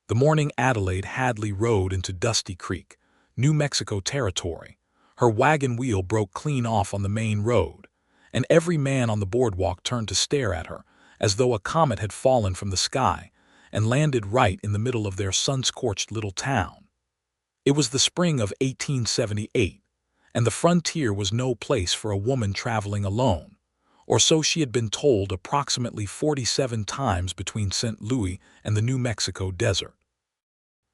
The morning Adelaide Hadley rode into Dusty Creek, New Mexico territory. Her wagon wheel broke clean off on the main road, and every man on the boardwalk turned to stare at her, as though a comet had fallen from the sky and landed right in the middle of their sun-scorched little town. It was the spring of 1878, and the frontier was no place for a woman traveling alone, or so she had been told approximately 47 times between St. Louis and the New Mexico desert.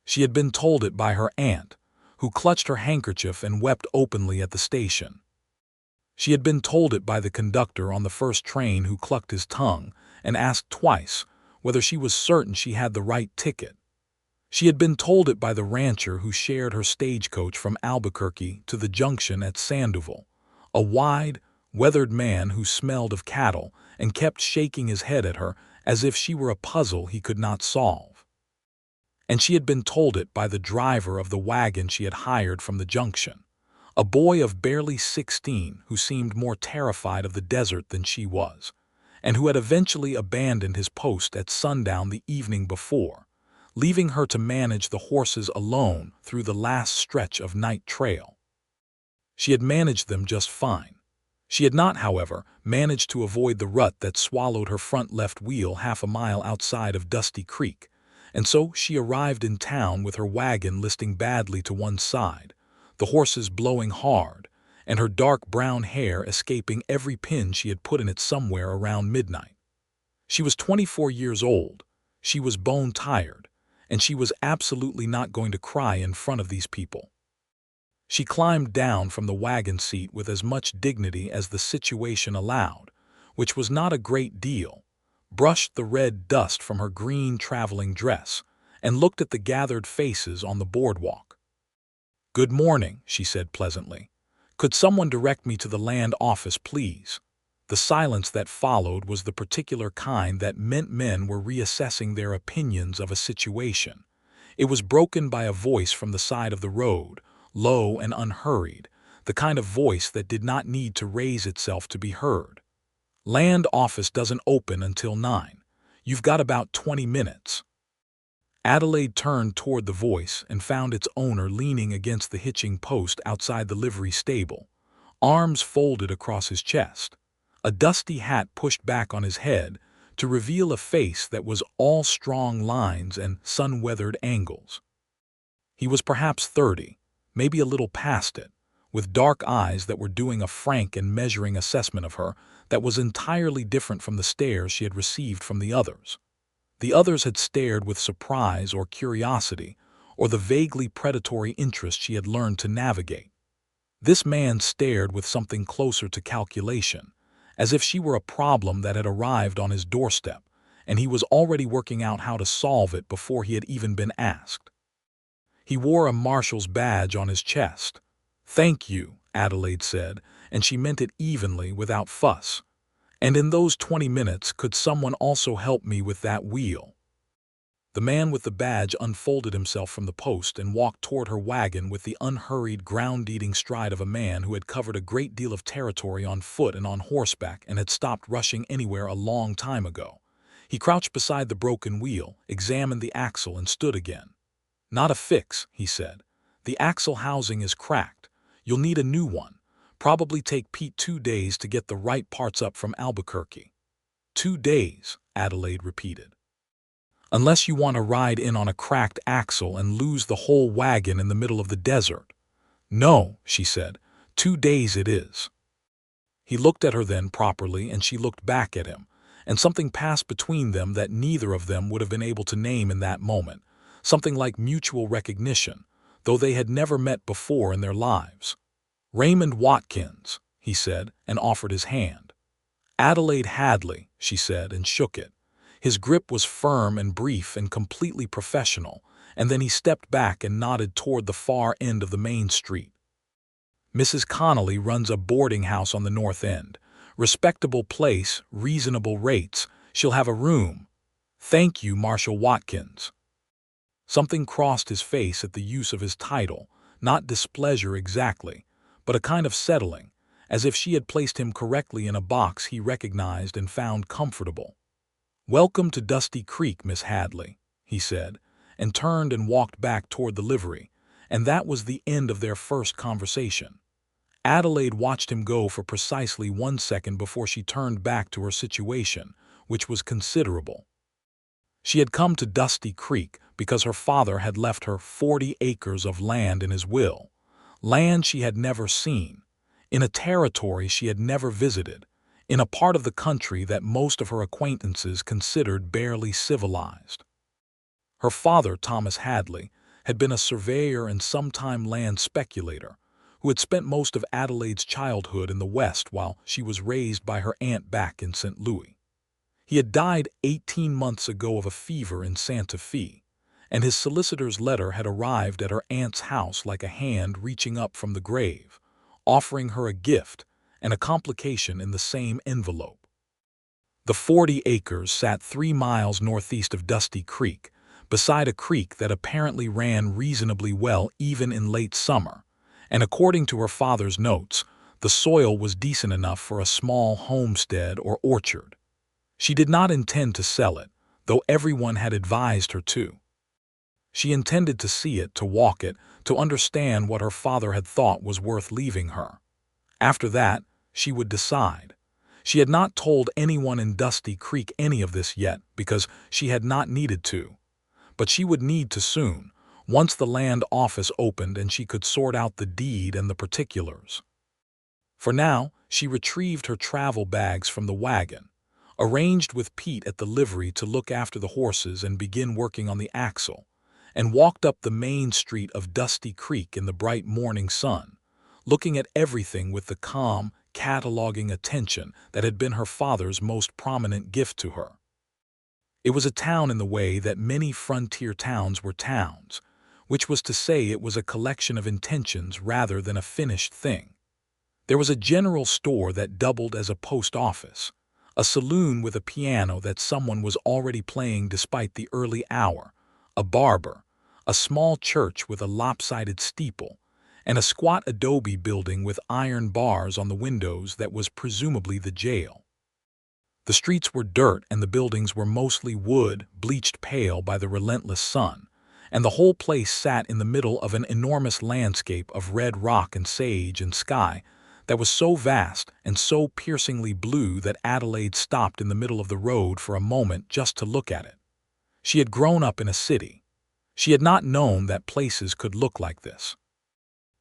She had been told it by her aunt, who clutched her handkerchief and wept openly at the station. She had been told it by the conductor on the first train, who clucked his tongue and asked twice whether she was certain she had the right ticket. She had been told it by the rancher who shared her stagecoach from Albuquerque to the junction at Sandoval, a wide, weathered man who smelled of cattle and kept shaking his head at her as if she were a puzzle he could not solve. And she had been told it by the driver of the wagon she had hired from the junction, a boy of barely 16 who seemed more terrified of the desert than she was, and who had eventually abandoned his post at sundown the evening before, leaving her to manage the horses alone through the last stretch of night trail. She had managed them just fine. She had not, however, managed to avoid the rut that swallowed her front left wheel half a mile outside of Dusty Creek, and so she arrived in town with her wagon listing badly to one side, the horses blowing hard, and her dark brown hair escaping every pin she had put in it somewhere around midnight. She was 24 years old, she was bone-tired, and she was absolutely not going to cry in front of these people. She climbed down from the wagon seat with as much dignity as the situation allowed, which was not a great deal, brushed the red dust from her green traveling dress, and looked at the gathered faces on the boardwalk. "Good morning," she said pleasantly. "Could someone direct me to the land office, please?" The silence that followed was the particular kind that meant men were reassessing their opinions of a situation. It was broken by a voice from the side of the road, low and unhurried, the kind of voice that did not need to raise itself to be heard. "Land office doesn't open until 9. You've got about 20 minutes. Adelaide turned toward the voice and found its owner leaning against the hitching post outside the livery stable, arms folded across his chest, a dusty hat pushed back on his head to reveal a face that was all strong lines and sun-weathered angles. He was perhaps 30, maybe a little past it, with dark eyes that were doing a frank and measuring assessment of her that was entirely different from the stares she had received from the others. The others had stared with surprise or curiosity, or the vaguely predatory interest she had learned to navigate. This man stared with something closer to calculation, as if she were a problem that had arrived on his doorstep, and he was already working out how to solve it before he had even been asked. He wore a marshal's badge on his chest. "Thank you," Adelaide said, and she meant it evenly, without fuss. "And in those 20 minutes, could someone also help me with that wheel?" The man with the badge unfolded himself from the post and walked toward her wagon with the unhurried, ground-eating stride of a man who had covered a great deal of territory on foot and on horseback and had stopped rushing anywhere a long time ago. He crouched beside the broken wheel, examined the axle, and stood again. "Not a fix," he said. "The axle housing is cracked. You'll need a new one. Probably take Pete 2 days to get the right parts up from Albuquerque." 2 days, Adelaide repeated. "Unless you want to ride in on a cracked axle and lose the whole wagon in the middle of the desert." "No," she said, 2 days it is." He looked at her then properly, and she looked back at him, and something passed between them that neither of them would have been able to name in that moment, something like mutual recognition, though they had never met before in their lives. "Raymond Watkins," he said, and offered his hand. "Adelaide Hadley," she said, and shook it. His grip was firm and brief and completely professional, and then he stepped back and nodded toward the far end of the main street. "Mrs. Connolly runs a boarding house on the north end. Respectable place, reasonable rates. She'll have a room. Thank you, Marshal Watkins." Something crossed his face at the use of his title, not displeasure exactly, but a kind of settling, as if she had placed him correctly in a box he recognized and found comfortable. "Welcome to Dusty Creek, Miss Hadley," he said, and turned and walked back toward the livery, and that was the end of their first conversation. Adelaide watched him go for precisely 1 second before she turned back to her situation, which was considerable. She had come to Dusty Creek because her father had left her 40 acres of land in his will, land she had never seen, in a territory she had never visited, in a part of the country that most of her acquaintances considered barely civilized. Her father, Thomas Hadley, had been a surveyor and sometime land speculator, who had spent most of Adelaide's childhood in the West while she was raised by her aunt back in St. Louis. He had died 18 months ago of a fever in Santa Fe, and his solicitor's letter had arrived at her aunt's house like a hand reaching up from the grave, offering her a gift and a complication in the same envelope. The 40 acres sat 3 miles northeast of Dusty Creek, beside a creek that apparently ran reasonably well even in late summer, and according to her father's notes, the soil was decent enough for a small homestead or orchard. She did not intend to sell it, though everyone had advised her to. She intended to see it, to walk it, to understand what her father had thought was worth leaving her. After that, she would decide. She had not told anyone in Dusty Creek any of this yet because she had not needed to. But she would need to soon, once the land office opened and she could sort out the deed and the particulars. For now, she retrieved her travel bags from the wagon, arranged with Pete at the livery to look after the horses and begin working on the axle, and walked up the main street of Dusty Creek in the bright morning sun, looking at everything with the calm, cataloging attention that had been her father's most prominent gift to her. It was a town in the way that many frontier towns were towns, which was to say it was a collection of intentions rather than a finished thing. There was a general store that doubled as a post office, a saloon with a piano that someone was already playing despite the early hour, a barber, a small church with a lopsided steeple, and a squat adobe building with iron bars on the windows that was presumably the jail. The streets were dirt and the buildings were mostly wood, bleached pale by the relentless sun, and the whole place sat in the middle of an enormous landscape of red rock and sage and sky that was so vast and so piercingly blue that Adelaide stopped in the middle of the road for a moment just to look at it. She had grown up in a city. She had not known that places could look like this.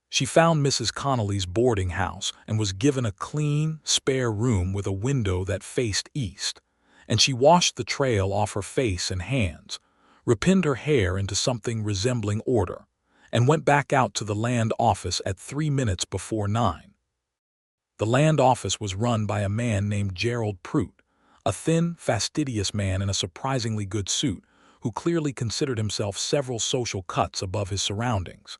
She found Mrs. Connolly's boarding house and was given a clean, spare room with a window that faced east, and she washed the trail off her face and hands, repinned her hair into something resembling order, and went back out to the land office at 3 minutes before 9. The land office was run by a man named Gerald Prout, a thin, fastidious man in a surprisingly good suit, who clearly considered himself several social cuts above his surroundings.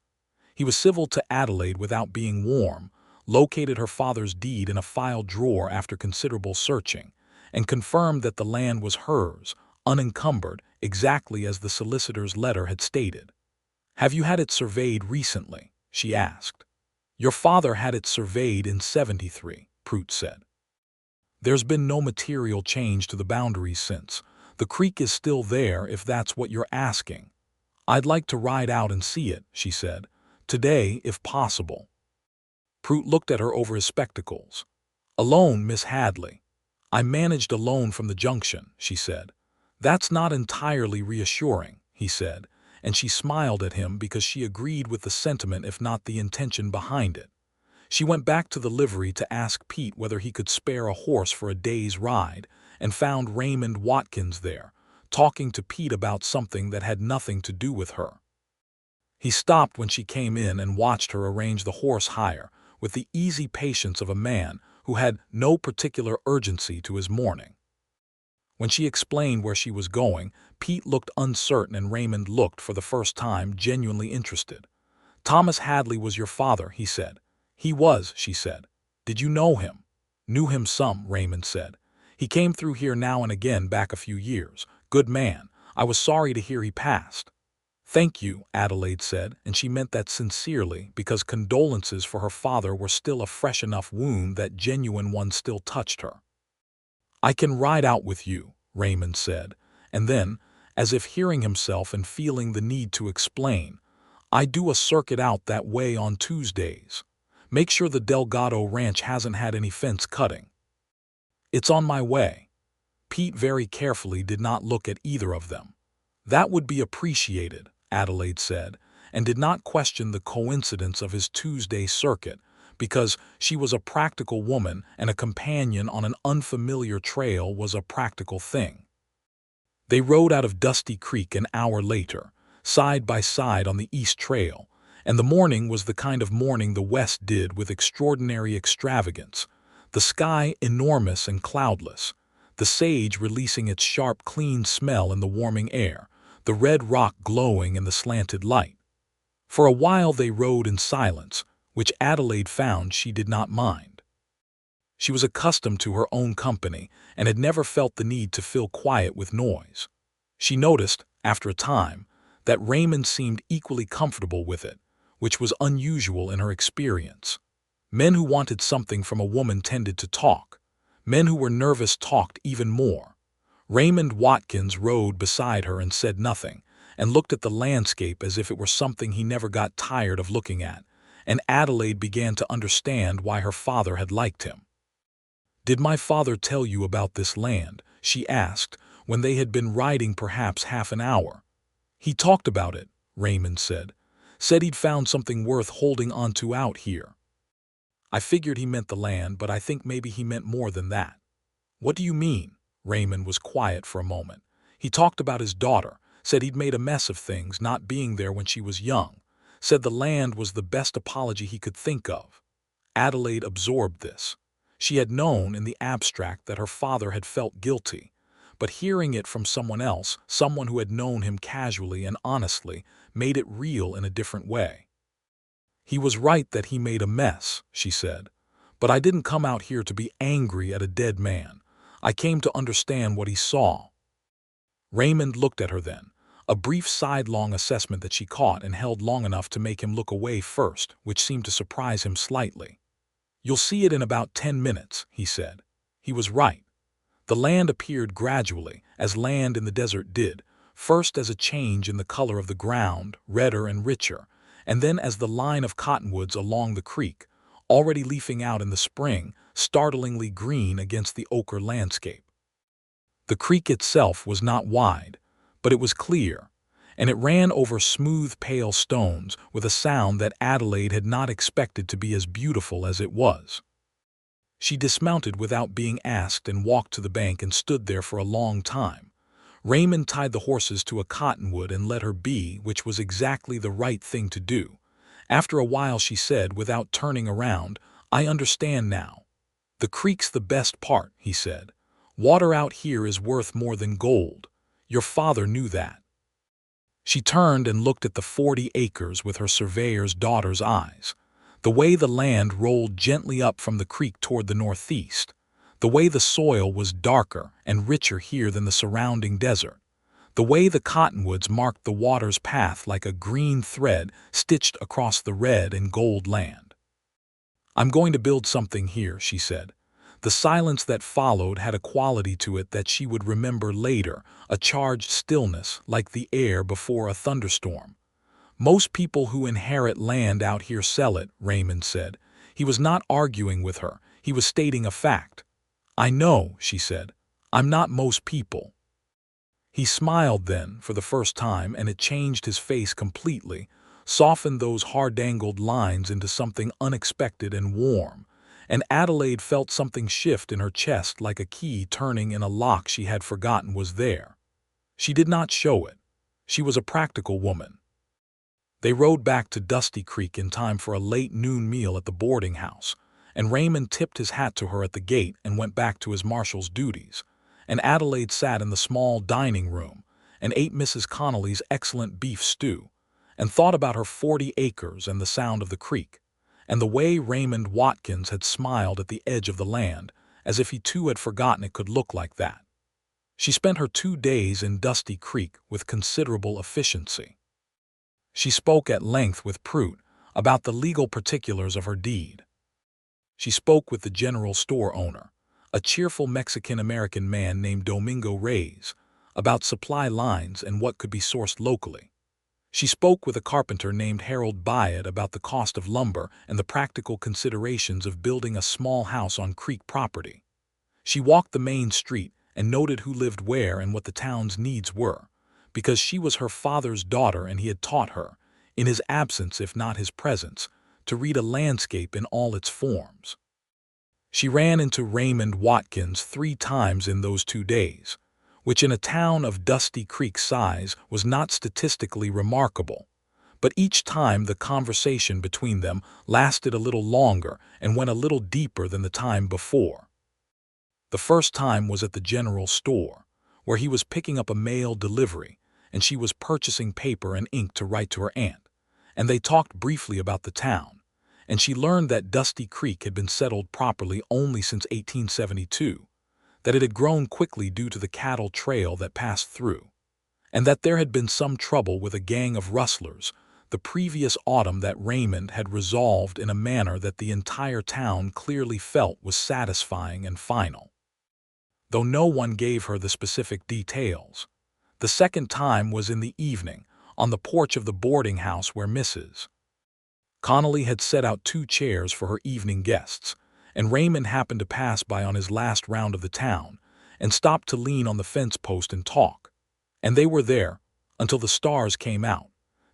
He was civil to Adelaide without being warm, located her father's deed in a file drawer after considerable searching, and confirmed that the land was hers, unencumbered, exactly as the solicitor's letter had stated. "Have you had it surveyed recently?" she asked. "Your father had it surveyed in '73, Prout said. "There's been no material change to the boundaries since. The creek is still there if that's what you're asking. I'd like to ride out and see it," she said. "Today, if possible." Prout looked at her over his spectacles. "Alone, Miss Hadley." "I managed a loan from the junction," she said. "That's not entirely reassuring," he said, and she smiled at him because she agreed with the sentiment if not the intention behind it. She went back to the livery to ask Pete whether he could spare a horse for a day's ride, and found Raymond Watkins there, talking to Pete about something that had nothing to do with her. He stopped when she came in and watched her arrange the horse hire with the easy patience of a man who had no particular urgency to his morning. When she explained where she was going, Pete looked uncertain and Raymond looked, for the first time, genuinely interested. "Thomas Hadley was your father," he said. "He was," she said. "Did you know him?" "Knew him some," Raymond said. "He came through here now and again back a few years. Good man. I was sorry to hear he passed." "Thank you," Adelaide said, and she meant that sincerely because condolences for her father were still a fresh enough wound that genuine ones still touched her. "I can ride out with you," Raymond said, and then, as if hearing himself and feeling the need to explain. "I do a circuit out that way on Tuesdays. Make sure the Delgado Ranch hasn't had any fence cutting. It's on my way." Pete very carefully did not look at either of them. "That would be appreciated," Adelaide said, and did not question the coincidence of his Tuesday circuit, because she was a practical woman and a companion on an unfamiliar trail was a practical thing. They rode out of Dusty Creek an hour later, side by side on the East Trail, and the morning was the kind of morning the West did with extraordinary extravagance, the sky enormous and cloudless, the sage releasing its sharp, clean smell in the warming air, the red rock glowing in the slanted light. For a while they rode in silence, which Adelaide found she did not mind. She was accustomed to her own company and had never felt the need to fill quiet with noise. She noticed, after a time, that Raymond seemed equally comfortable with it, which was unusual in her experience. Men who wanted something from a woman tended to talk. Men who were nervous talked even more. Raymond Watkins rode beside her and said nothing, and looked at the landscape as if it were something he never got tired of looking at, and Adelaide began to understand why her father had liked him. "Did my father tell you about this land?" she asked, when they had been riding perhaps half an hour. "He talked about it," Raymond said. "Said he'd found something worth holding on to out here." "I figured he meant the land, but I think maybe he meant more than that." "What do you mean?" Raymond was quiet for a moment. "He talked about his daughter, said he'd made a mess of things, not being there when she was young. Said the land was the best apology he could think of." Adelaide absorbed this. She had known in the abstract that her father had felt guilty, but hearing it from someone else, someone who had known him casually and honestly, made it real in a different way. "He was right that he made a mess," she said. "But I didn't come out here to be angry at a dead man. I came to understand what he saw." Raymond looked at her then, a brief sidelong assessment that she caught and held long enough to make him look away first, which seemed to surprise him slightly. "You'll see it in about 10 minutes, he said. He was right. The land appeared gradually, as land in the desert did, first as a change in the color of the ground, redder and richer, and then as the line of cottonwoods along the creek, already leafing out in the spring, startlingly green against the ochre landscape. The creek itself was not wide, but it was clear, and it ran over smooth, pale stones with a sound that Adelaide had not expected to be as beautiful as it was. She dismounted without being asked and walked to the bank and stood there for a long time. Raymond tied the horses to a cottonwood and let her be, which was exactly the right thing to do. After a while she said, without turning around, "I understand now. The creek's the best part," he said. "Water out here is worth more than gold. Your father knew that." She turned and looked at the 40 acres with her surveyor's daughter's eyes. The way the land rolled gently up from the creek toward the northeast. The way the soil was darker and richer here than the surrounding desert. The way the cottonwoods marked the water's path like a green thread stitched across the red and gold land. "I'm going to build something here," she said. The silence that followed had a quality to it that she would remember later, a charged stillness like the air before a thunderstorm. "Most people who inherit land out here sell it," Raymond said. He was not arguing with her, he was stating a fact. "I know," she said. "I'm not most people." He smiled then, for the first time, and it changed his face completely, softened those hard-angled lines into something unexpected and warm, and Adelaide felt something shift in her chest like a key turning in a lock she had forgotten was there. She did not show it. She was a practical woman. They rode back to Dusty Creek in time for a late noon meal at the boarding house, and Raymond tipped his hat to her at the gate and went back to his marshal's duties, and Adelaide sat in the small dining room and ate Mrs. Connolly's excellent beef stew, and thought about her 40 acres and the sound of the creek, and the way Raymond Watkins had smiled at the edge of the land, as if he too had forgotten it could look like that. She spent her 2 days in Dusty Creek with considerable efficiency. She spoke at length with Prout about the legal particulars of her deed. She spoke with the general store owner, a cheerful Mexican-American man named Domingo Reyes, about supply lines and what could be sourced locally. She spoke with a carpenter named Harold Byatt about the cost of lumber and the practical considerations of building a small house on creek property. She walked the main street and noted who lived where and what the town's needs were, because she was her father's daughter and he had taught her, in his absence if not his presence, to read a landscape in all its forms. She ran into Raymond Watkins 3 times in those 2 days, which in a town of Dusty Creek size was not statistically remarkable, but each time the conversation between them lasted a little longer and went a little deeper than the time before. The first time was at the general store, where he was picking up a mail delivery and she was purchasing paper and ink to write to her aunt, and they talked briefly about the town, and she learned that Dusty Creek had been settled properly only since 1872, that it had grown quickly due to the cattle trail that passed through, and that there had been some trouble with a gang of rustlers the previous autumn that Raymond had resolved in a manner that the entire town clearly felt was satisfying and final. Though no one gave her the specific details. The second time was in the evening, on the porch of the boarding house where Mrs. Connolly had set out 2 chairs for her evening guests, and Raymond happened to pass by on his last round of the town and stopped to lean on the fence post and talk. And they were there, until the stars came out,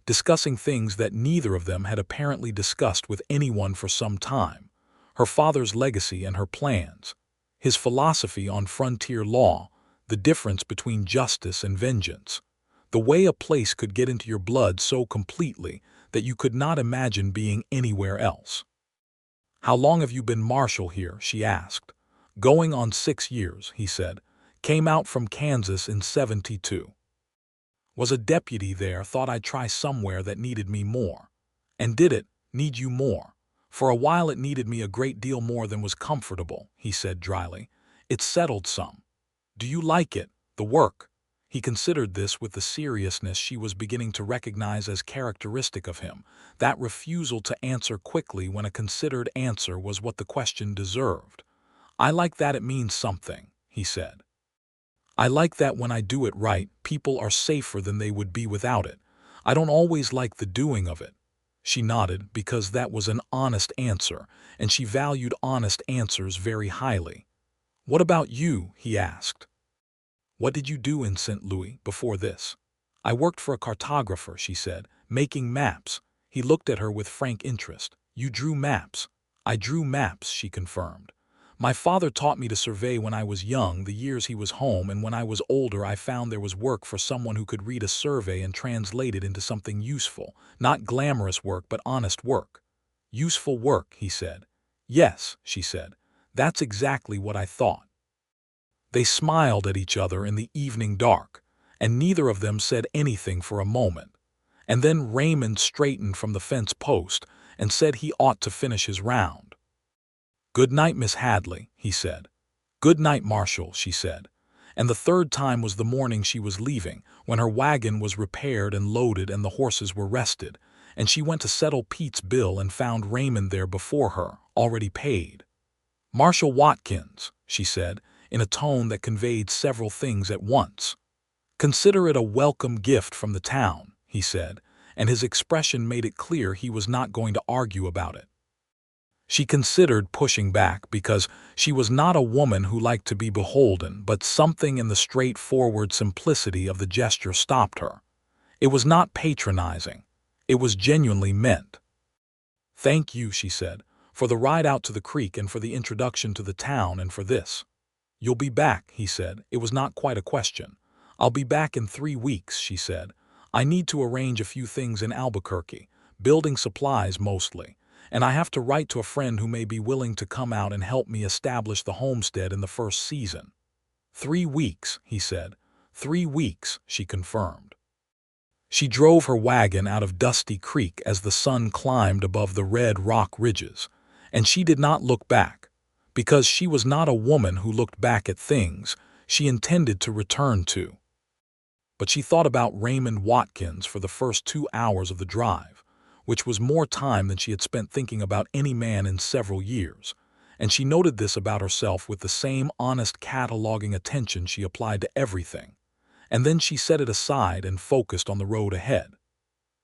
discussing things that neither of them had apparently discussed with anyone for some time: her father's legacy and her plans, his philosophy on frontier law, the difference between justice and vengeance, the way a place could get into your blood so completely that you could not imagine being anywhere else. "How long have you been marshal here?" she asked. "Going on 6 years," he said. "Came out from Kansas in '72. Was a deputy there, thought I'd try somewhere that needed me more. And did it need you more? For a while it needed me a great deal more than was comfortable," he said dryly. "It's settled some. Do you like it, the work?" He considered this with the seriousness she was beginning to recognize as characteristic of him, that refusal to answer quickly when a considered answer was what the question deserved. "I like that it means something," he said. "I like that when I do it right, people are safer than they would be without it. I don't always like the doing of it." She nodded, because that was an honest answer, and she valued honest answers very highly. "What about you?" he asked. "What did you do in St. Louis before this?" "I worked for a cartographer," she said, "making maps." He looked at her with frank interest. "You drew maps?" "I drew maps," she confirmed. "My father taught me to survey when I was young, the years he was home, and when I was older I found there was work for someone who could read a survey and translate it into something useful, not glamorous work but honest work." "Useful work," he said. "Yes," she said. "That's exactly what I thought." They smiled at each other in the evening dark, and neither of them said anything for a moment. And then Raymond straightened from the fence post and said he ought to finish his round. "Good night, Miss Hadley," he said. "Good night, Marshal," she said. And the third time was the morning she was leaving, when her wagon was repaired and loaded and the horses were rested, and she went to settle Pete's bill and found Raymond there before her, already paid. "Marshal Watkins," she said, in a tone that conveyed several things at once. "Consider it a welcome gift from the town," he said, and his expression made it clear he was not going to argue about it. She considered pushing back, because she was not a woman who liked to be beholden, but something in the straightforward simplicity of the gesture stopped her. It was not patronizing. It was genuinely meant. "Thank you," she said, "for the ride out to the creek and for the introduction to the town and for this." "You'll be back," he said. It was not quite a question. "I'll be back in 3 weeks," she said. "I need to arrange a few things in Albuquerque, building supplies mostly, and I have to write to a friend who may be willing to come out and help me establish the homestead in the first season." 3 weeks, he said. 3 weeks, she confirmed. She drove her wagon out of Dusty Creek as the sun climbed above the red rock ridges, and she did not look back. Because she was not a woman who looked back at things she intended to return to. But she thought about Raymond Watkins for the first 2 hours of the drive, which was more time than she had spent thinking about any man in several years, and she noted this about herself with the same honest cataloging attention she applied to everything. and then she set it aside and focused on the road ahead.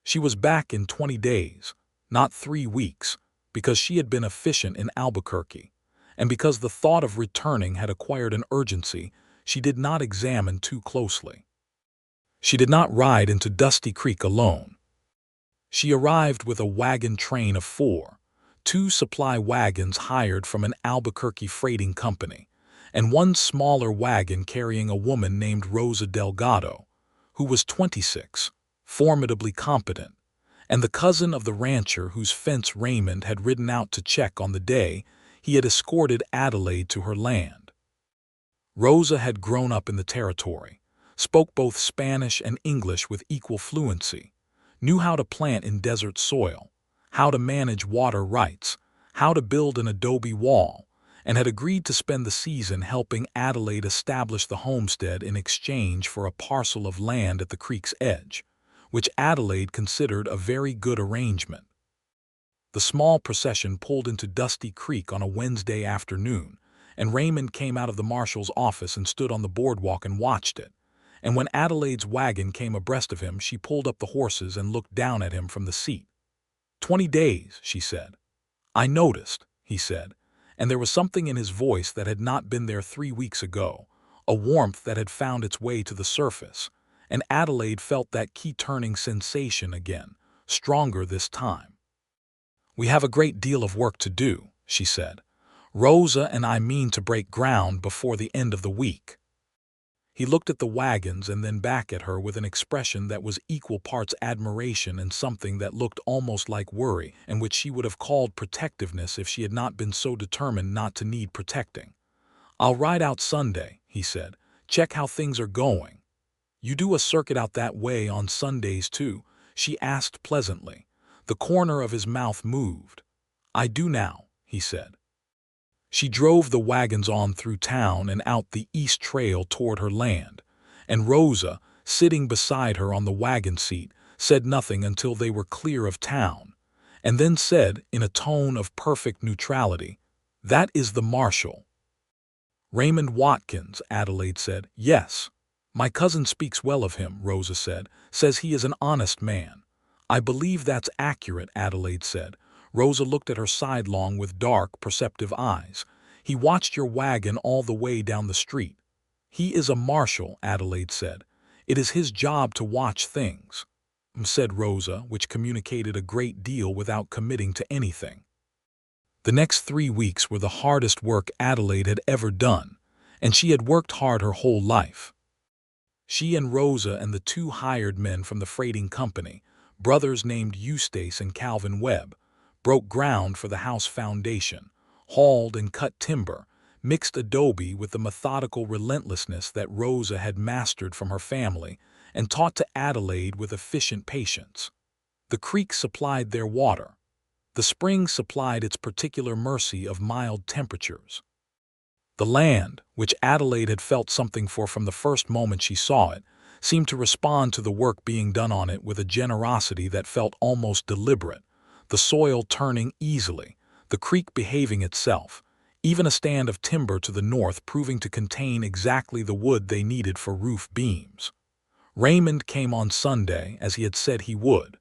She was back in 20 days, not 3 weeks, because she had been efficient in Albuquerque, and because the thought of returning had acquired an urgency she did not examine too closely. She did not ride into Dusty Creek alone. She arrived with a wagon train of 4, 2 supply wagons hired from an Albuquerque freighting company, and 1 smaller wagon carrying a woman named Rosa Delgado, who was 26, formidably competent, and the cousin of the rancher whose fence Raymond had ridden out to check on the day he had escorted Adelaide to her land. Rosa had grown up in the territory, spoke both Spanish and English with equal fluency, knew how to plant in desert soil, how to manage water rights, how to build an adobe wall, and had agreed to spend the season helping Adelaide establish the homestead in exchange for a parcel of land at the creek's edge, which Adelaide considered a very good arrangement. The small procession pulled into Dusty Creek on a Wednesday afternoon, and Raymond came out of the marshal's office and stood on the boardwalk and watched it. And when Adelaide's wagon came abreast of him, she pulled up the horses and looked down at him from the seat. 20 days, she said. I noticed, he said, and there was something in his voice that had not been there 3 weeks ago, a warmth that had found its way to the surface, and Adelaide felt that key-turning sensation again, stronger this time. We have a great deal of work to do, she said. Rosa and I mean to break ground before the end of the week. He looked at the wagons and then back at her with an expression that was equal parts admiration and something that looked almost like worry, and which she would have called protectiveness if she had not been so determined not to need protecting. I'll ride out Sunday, he said. Check how things are going. You do a circuit out that way on Sundays too? She asked pleasantly. The corner of his mouth moved. I do now, he said. She drove the wagons on through town and out the east trail toward her land, and Rosa, sitting beside her on the wagon seat, said nothing until they were clear of town, and then said in a tone of perfect neutrality, That is the marshal. Raymond Watkins, Adelaide said. Yes. My cousin speaks well of him, Rosa said, says he is an honest man. I believe that's accurate, Adelaide said. Rosa looked at her sidelong with dark, perceptive eyes. He watched your wagon all the way down the street. He is a marshal, Adelaide said. It is his job to watch things, said Rosa, which communicated a great deal without committing to anything. The next 3 weeks were the hardest work Adelaide had ever done, and she had worked hard her whole life. She and Rosa and the 2 hired men from the freighting company, brothers named Eustace and Calvin Webb, broke ground for the house foundation, hauled and cut timber, mixed adobe with the methodical relentlessness that Rosa had mastered from her family and taught to Adelaide with efficient patience. The creek supplied their water. The spring supplied its particular mercy of mild temperatures. The land, which Adelaide had felt something for from the first moment she saw it, seemed to respond to the work being done on it with a generosity that felt almost deliberate, the soil turning easily, the creek behaving itself, even a stand of timber to the north proving to contain exactly the wood they needed for roof beams. Raymond came on Sunday, as he had said he would,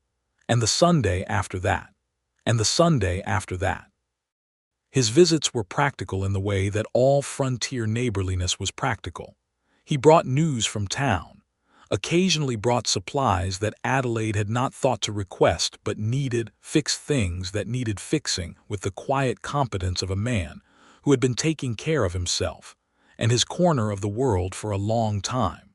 and the Sunday after that, and the Sunday after that. His visits were practical in the way that all frontier neighborliness was practical. He brought news from town, occasionally brought supplies that Adelaide had not thought to request but needed, fixed things that needed fixing with the quiet competence of a man who had been taking care of himself and his corner of the world for a long time.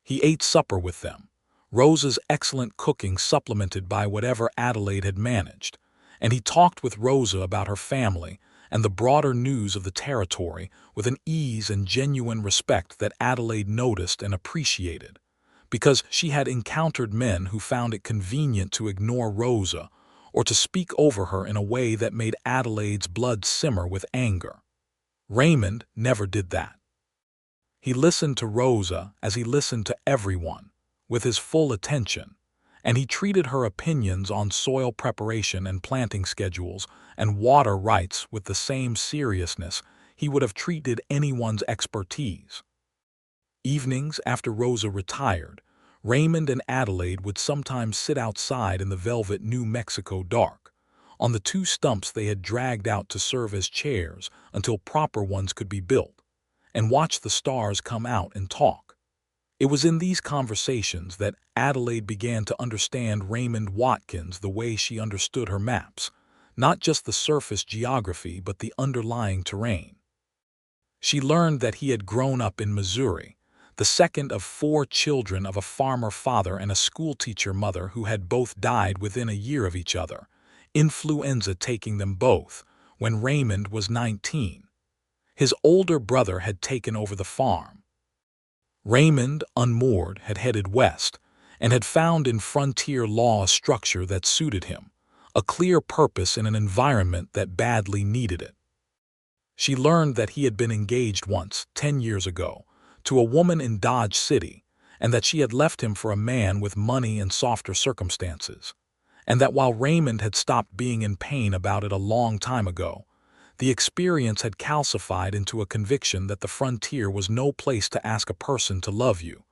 He ate supper with them, Rosa's excellent cooking supplemented by whatever Adelaide had managed, and he talked with Rosa about her family and the broader news of the territory with an ease and genuine respect that Adelaide noticed and appreciated, because she had encountered men who found it convenient to ignore Rosa or to speak over her in a way that made Adelaide's blood simmer with anger. Raymond never did that. He listened to Rosa as he listened to everyone, with his full attention, and he treated her opinions on soil preparation and planting schedules and water rights with the same seriousness he would have treated anyone's expertise. Evenings, after Rosa retired, Raymond and Adelaide would sometimes sit outside in the velvet New Mexico dark, on the two stumps they had dragged out to serve as chairs until proper ones could be built, and watch the stars come out and talk. It was in these conversations that Adelaide began to understand Raymond Watkins the way she understood her maps, not just the surface geography but the underlying terrain. She learned that he had grown up in Missouri, the second of 4 children of a farmer father and a schoolteacher mother who had both died within a year of each other, influenza taking them both when Raymond was 19. His older brother had taken over the farm. Raymond, unmoored, had headed west and had found in frontier law a structure that suited him, a clear purpose in an environment that badly needed it. She learned that he had been engaged once, 10 years ago, to a woman in Dodge City, and that she had left him for a man with money and softer circumstances, and that while Raymond had stopped being in pain about it a long time ago, the experience had calcified into a conviction that the frontier was no place to ask a person to love you,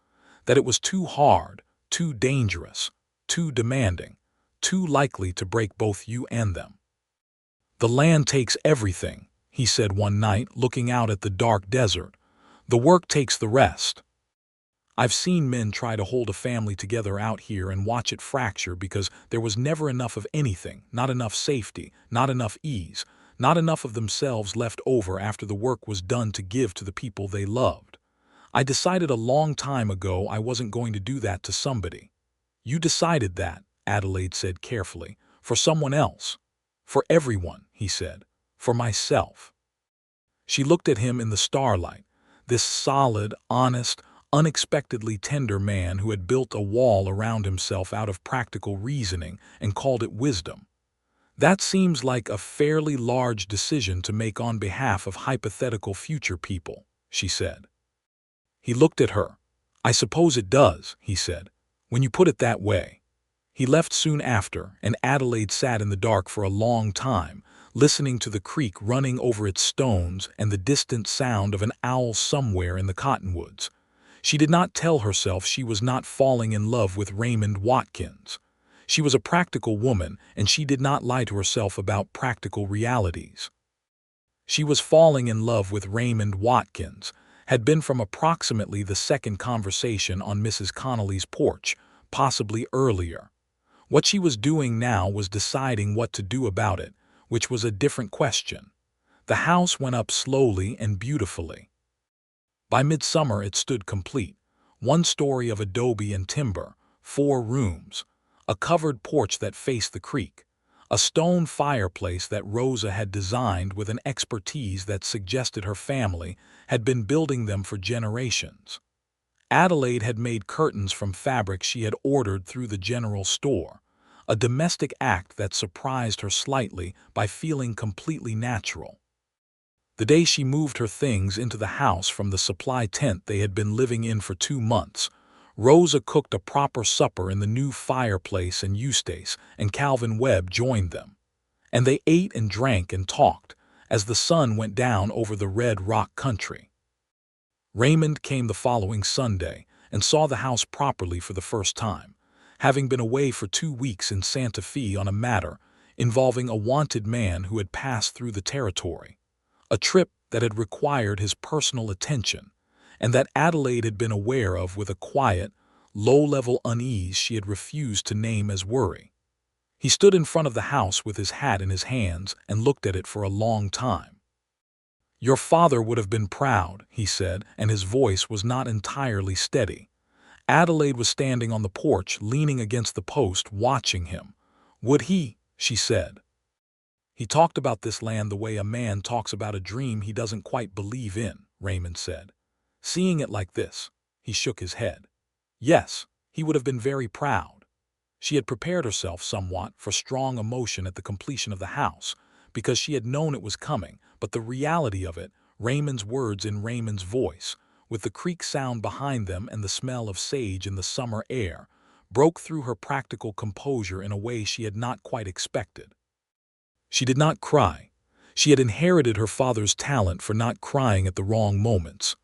that it was too hard, too dangerous, too demanding, too likely to break both you and them. "The land takes everything," he said one night, looking out at the dark desert. "The work takes the rest. I've seen men try to hold a family together out here and watch it fracture because there was never enough of anything, not enough safety, not enough ease, not enough of themselves left over after the work was done to give to the people they loved. I decided a long time ago I wasn't going to do that to somebody." "You decided that," Adelaide said carefully, "for someone else." "For everyone," he said. "For myself." She looked at him in the starlight, this solid, honest, unexpectedly tender man who had built a wall around himself out of practical reasoning and called it wisdom. "That seems like a fairly large decision to make on behalf of hypothetical future people," she said. He looked at her. "I suppose it does," he said, "when you put it that way." He left soon after, and Adelaide sat in the dark for a long time, listening to the creek running over its stones and the distant sound of an owl somewhere in the cottonwoods. She did not tell herself she was not falling in love with Raymond Watkins. She was a practical woman, and she did not lie to herself about practical realities. She was falling in love with Raymond Watkins, had been from approximately the second conversation on Mrs. Connolly's porch, possibly earlier. What she was doing now was deciding what to do about it, which was a different question. The house went up slowly and beautifully. By midsummer it stood complete, 1 story of adobe and timber, 4 rooms, a covered porch that faced the creek, a stone fireplace that Rosa had designed with an expertise that suggested her family had been building them for generations. Adelaide had made curtains from fabric she had ordered through the general store, a domestic act that surprised her slightly by feeling completely natural. The day she moved her things into the house from the supply tent they had been living in for 2 months, Rosa cooked a proper supper in the new fireplace, and Eustace and Calvin Webb joined them. And they ate and drank and talked as the sun went down over the Red Rock country. Raymond came the following Sunday and saw the house properly for the first time, having been away for 2 weeks in Santa Fe on a matter involving a wanted man who had passed through the territory, a trip that had required his personal attention, and that Adelaide had been aware of with a quiet, low-level unease she had refused to name as worry. He stood in front of the house with his hat in his hands and looked at it for a long time. "Your father would have been proud," he said, and his voice was not entirely steady. Adelaide was standing on the porch, leaning against the post, watching him. "Would he?" she said. "He talked about this land the way a man talks about a dream he doesn't quite believe in," Raymond said. "Seeing it like this." He shook his head. "Yes, he would have been very proud." She had prepared herself somewhat for strong emotion at the completion of the house, because she had known it was coming, but the reality of it, Raymond's words in Raymond's voice, with the creek sound behind them and the smell of sage in the summer air, broke through her practical composure in a way she had not quite expected. She did not cry. She had inherited her father's talent for not crying at the wrong moments.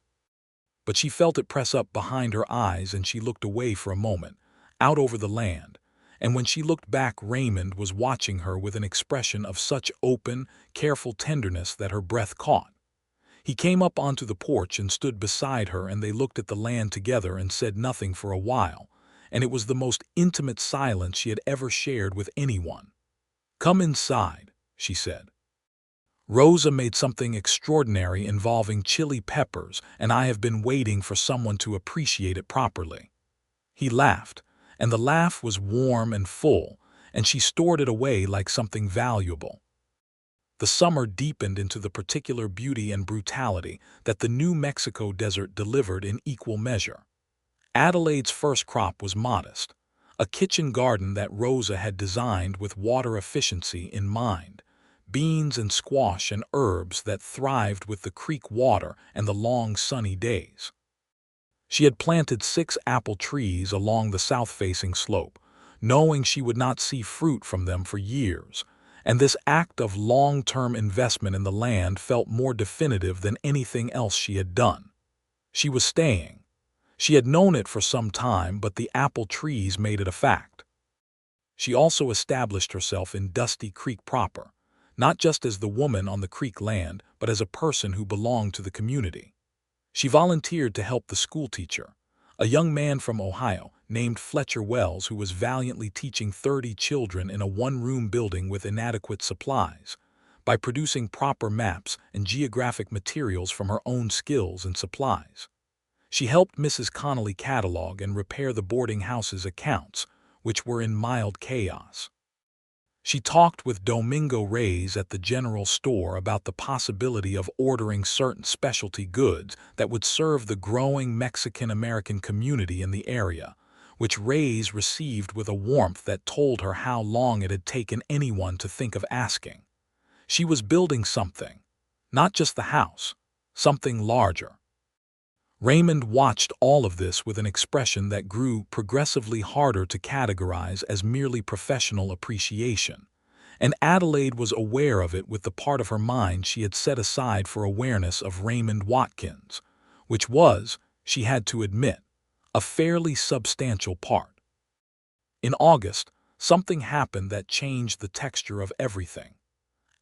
but she felt it press up behind her eyes and she looked away for a moment, out over the land. And when she looked back, Raymond was watching her with an expression of such open, careful tenderness that her breath caught. He came up onto the porch and stood beside her, and they looked at the land together and said nothing for a while, and it was the most intimate silence she had ever shared with anyone. "Come inside," she said. "Rosa made something extraordinary involving chili peppers, and I have been waiting for someone to appreciate it properly." He laughed, and the laugh was warm and full, and she stored it away like something valuable. The summer deepened into the particular beauty and brutality that the New Mexico desert delivered in equal measure. Adelaide's first crop was modest, a kitchen garden that Rosa had designed with water efficiency in mind, beans and squash and herbs that thrived with the creek water and the long sunny days. She had planted 6 apple trees along the south-facing slope, knowing she would not see fruit from them for years, and this act of long-term investment in the land felt more definitive than anything else she had done. She was staying. She had known it for some time, but the apple trees made it a fact. She also established herself in Dusty Creek proper, not just as the woman on the creek land, but as a person who belonged to the community. She volunteered to help the schoolteacher, a young man from Ohio named Fletcher Wells, who was valiantly teaching 30 children in a one-room building with inadequate supplies, by producing proper maps and geographic materials from her own skills and supplies. She helped Mrs. Connolly catalog and repair the boarding house's accounts, which were in mild chaos. She talked with Domingo Reyes at the general store about the possibility of ordering certain specialty goods that would serve the growing Mexican-American community in the area, which Reyes received with a warmth that told her how long it had taken anyone to think of asking. She was building something, not just the house, something larger. Raymond watched all of this with an expression that grew progressively harder to categorize as merely professional appreciation, and Adelaide was aware of it with the part of her mind she had set aside for awareness of Raymond Watkins, which was, she had to admit, a fairly substantial part. In August, something happened that changed the texture of everything.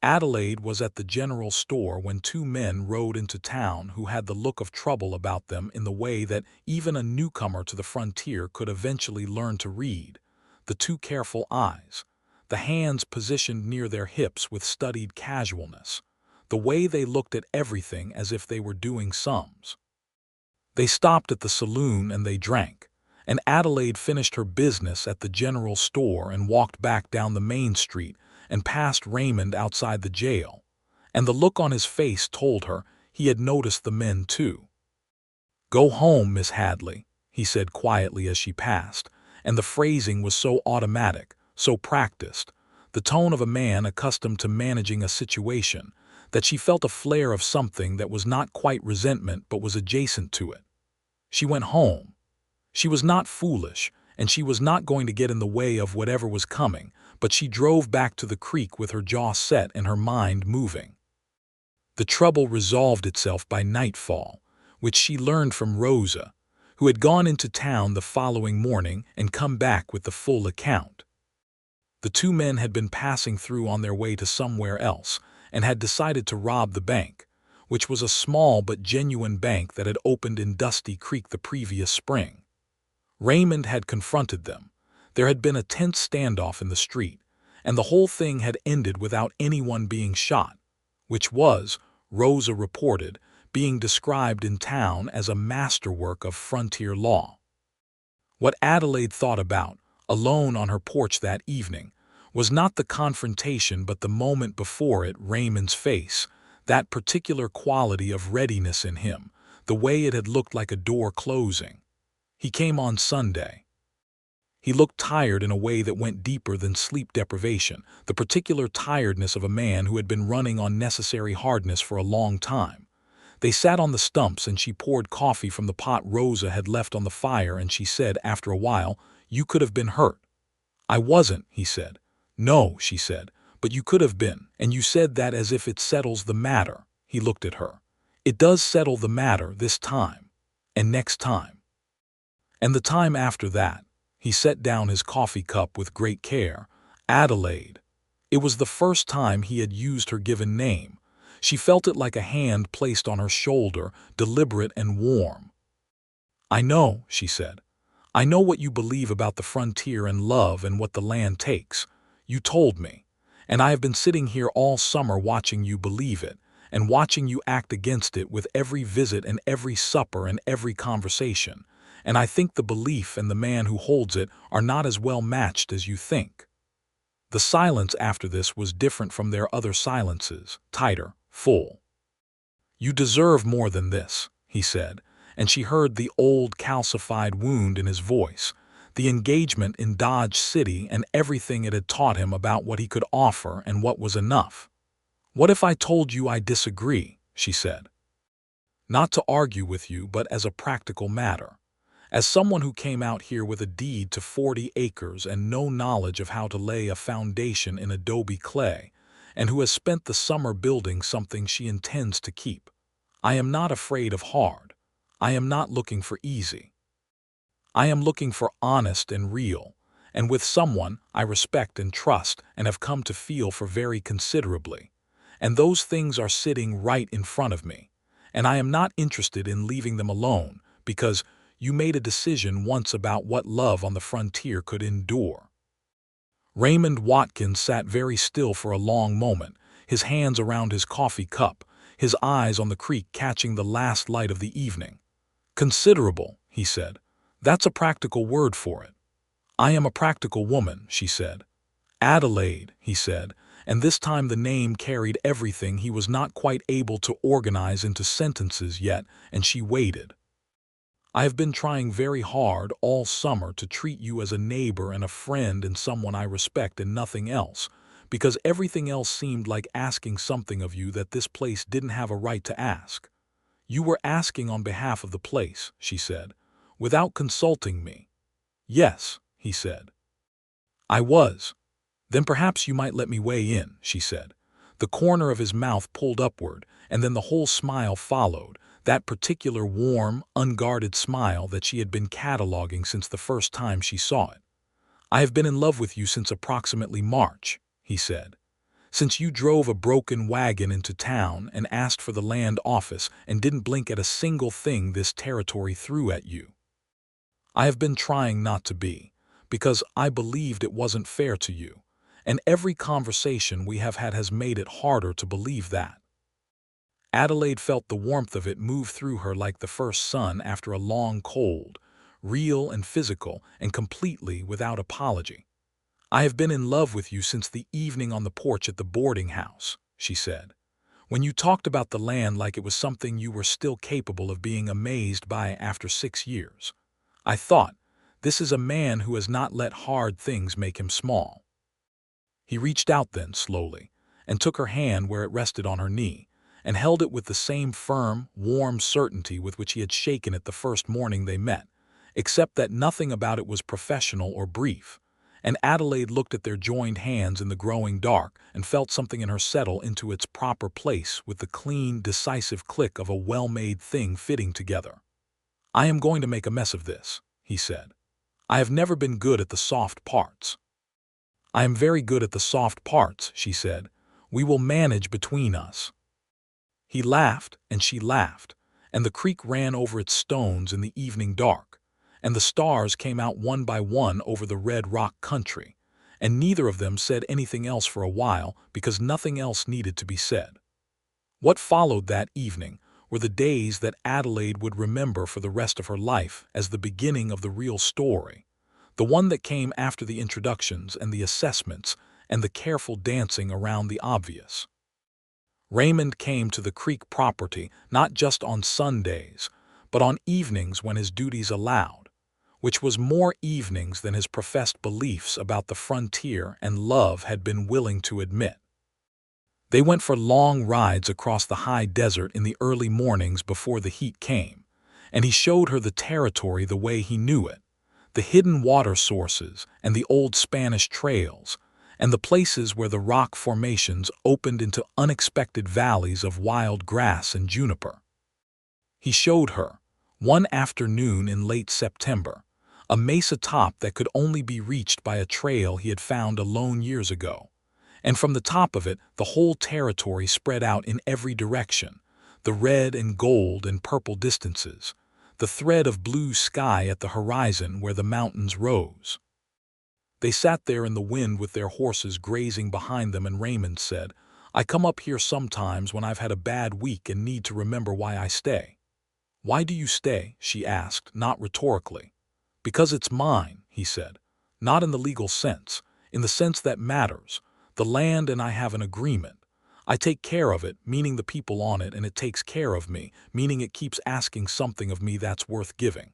Adelaide was at the general store when 2 men rode into town who had the look of trouble about them in the way that even a newcomer to the frontier could eventually learn to read, the 2 careful eyes, the hands positioned near their hips with studied casualness, the way they looked at everything as if they were doing sums. They stopped at the saloon and they drank, and Adelaide finished her business at the general store and walked back down the main street and past Raymond outside the jail, and the look on his face told her he had noticed the men too. "Go home, Miss Hadley," he said quietly as she passed, and the phrasing was so automatic, so practiced, the tone of a man accustomed to managing a situation, that she felt a flare of something that was not quite resentment but was adjacent to it. She went home. She was not foolish, and she was not going to get in the way of whatever was coming, but she drove back to the creek with her jaw set and her mind moving. The trouble resolved itself by nightfall, which she learned from Rosa, who had gone into town the following morning and come back with the full account. The 2 men had been passing through on their way to somewhere else and had decided to rob the bank, which was a small but genuine bank that had opened in Dusty Creek the previous spring. Raymond had confronted them. There had been a tense standoff in the street, and the whole thing had ended without anyone being shot, which was, Rosa reported, being described in town as a masterwork of frontier law. What Adelaide thought about, alone on her porch that evening, was not the confrontation but the moment before it, Raymond's face, that particular quality of readiness in him, the way it had looked like a door closing. He came on Sunday. He looked tired in a way that went deeper than sleep deprivation, the particular tiredness of a man who had been running on necessary hardness for a long time. They sat on the stumps and she poured coffee from the pot Rosa had left on the fire, and she said after a while, "You could have been hurt." "I wasn't," he said. "No," she said, "but you could have been, and you said that as if it settles the matter." He looked at her. "It does settle the matter this time." and next time. And the time after that, he set down his coffee cup with great care. Adelaide. It was the first time he had used her given name. She felt it like a hand placed on her shoulder, deliberate and warm. I know, she said. I know what you believe about the frontier and love and what the land takes. You told me. And I have been sitting here all summer watching you believe it, and watching you act against it with every visit and every supper and every conversation. And I think the belief and the man who holds it are not as well matched as you think. The silence after this was different from their other silences, tighter, full. You deserve more than this, he said, and she heard the old calcified wound in his voice, the engagement in Dodge City and everything it had taught him about what he could offer and what was enough. What if I told you I disagree, she said. Not to argue with you, but as a practical matter. As someone who came out here with a deed to 40 acres and no knowledge of how to lay a foundation in adobe clay, and who has spent the summer building something she intends to keep, I am not afraid of hard. I am not looking for easy. I am looking for honest and real, and with someone I respect and trust and have come to feel for very considerably. And those things are sitting right in front of me, and I am not interested in leaving them alone, because you made a decision once about what love on the frontier could endure. Raymond Watkins sat very still for a long moment, his hands around his coffee cup, his eyes on the creek catching the last light of the evening. Considerable, he said. That's a practical word for it. I am a practical woman, she said. Adelaide, he said, and this time the name carried everything he was not quite able to organize into sentences yet, and she waited. I have been trying very hard all summer to treat you as a neighbor and a friend and someone I respect and nothing else, because everything else seemed like asking something of you that this place didn't have a right to ask. You were asking on behalf of the place, she said, without consulting me. Yes, he said. I was. Then perhaps you might let me weigh in, she said. The corner of his mouth pulled upward, and then the whole smile followed, that particular warm, unguarded smile that she had been cataloging since the first time she saw it. I have been in love with you since approximately March, he said. Since you drove a broken wagon into town and asked for the land office and didn't blink at a single thing this territory threw at you. I have been trying not to be, because I believed it wasn't fair to you, and every conversation we have had has made it harder to believe that. Adelaide felt the warmth of it move through her like the first sun after a long cold, real and physical and completely without apology. I have been in love with you since the evening on the porch at the boarding house, she said, when you talked about the land like it was something you were still capable of being amazed by after 6 years. I thought, this is a man who has not let hard things make him small. He reached out then, slowly, and took her hand where it rested on her knee, and held it with the same firm, warm certainty with which he had shaken it the first morning they met, except that nothing about it was professional or brief, and Adelaide looked at their joined hands in the growing dark and felt something in her settle into its proper place with the clean, decisive click of a well-made thing fitting together. I am going to make a mess of this, he said. I have never been good at the soft parts. I am very good at the soft parts, she said. We will manage between us. He laughed, and she laughed, and the creek ran over its stones in the evening dark, and the stars came out one by one over the red rock country, and neither of them said anything else for a while because nothing else needed to be said. What followed that evening were the days that Adelaide would remember for the rest of her life as the beginning of the real story, the one that came after the introductions and the assessments and the careful dancing around the obvious. Raymond came to the creek property not just on Sundays, but on evenings when his duties allowed, which was more evenings than his professed beliefs about the frontier and love had been willing to admit. They went for long rides across the high desert in the early mornings before the heat came, and he showed her the territory the way he knew it, the hidden water sources and the old Spanish trails, and the places where the rock formations opened into unexpected valleys of wild grass and juniper. He showed her, One afternoon in late September, a mesa top that could only be reached by a trail he had found alone years ago. And from the top of it, the whole territory spread out in every direction, the red and gold and purple distances, the thread of blue sky at the horizon where the mountains rose. They sat there in the wind with their horses grazing behind them, and Raymond said, "I come up here sometimes when I've had a bad week and need to remember why I stay." "Why do you stay?" she asked, not rhetorically. "Because it's mine," he said. "Not in the legal sense, in the sense that matters. The land and I have an agreement. I take care of it, meaning the people on it, and it takes care of me, meaning it keeps asking something of me that's worth giving."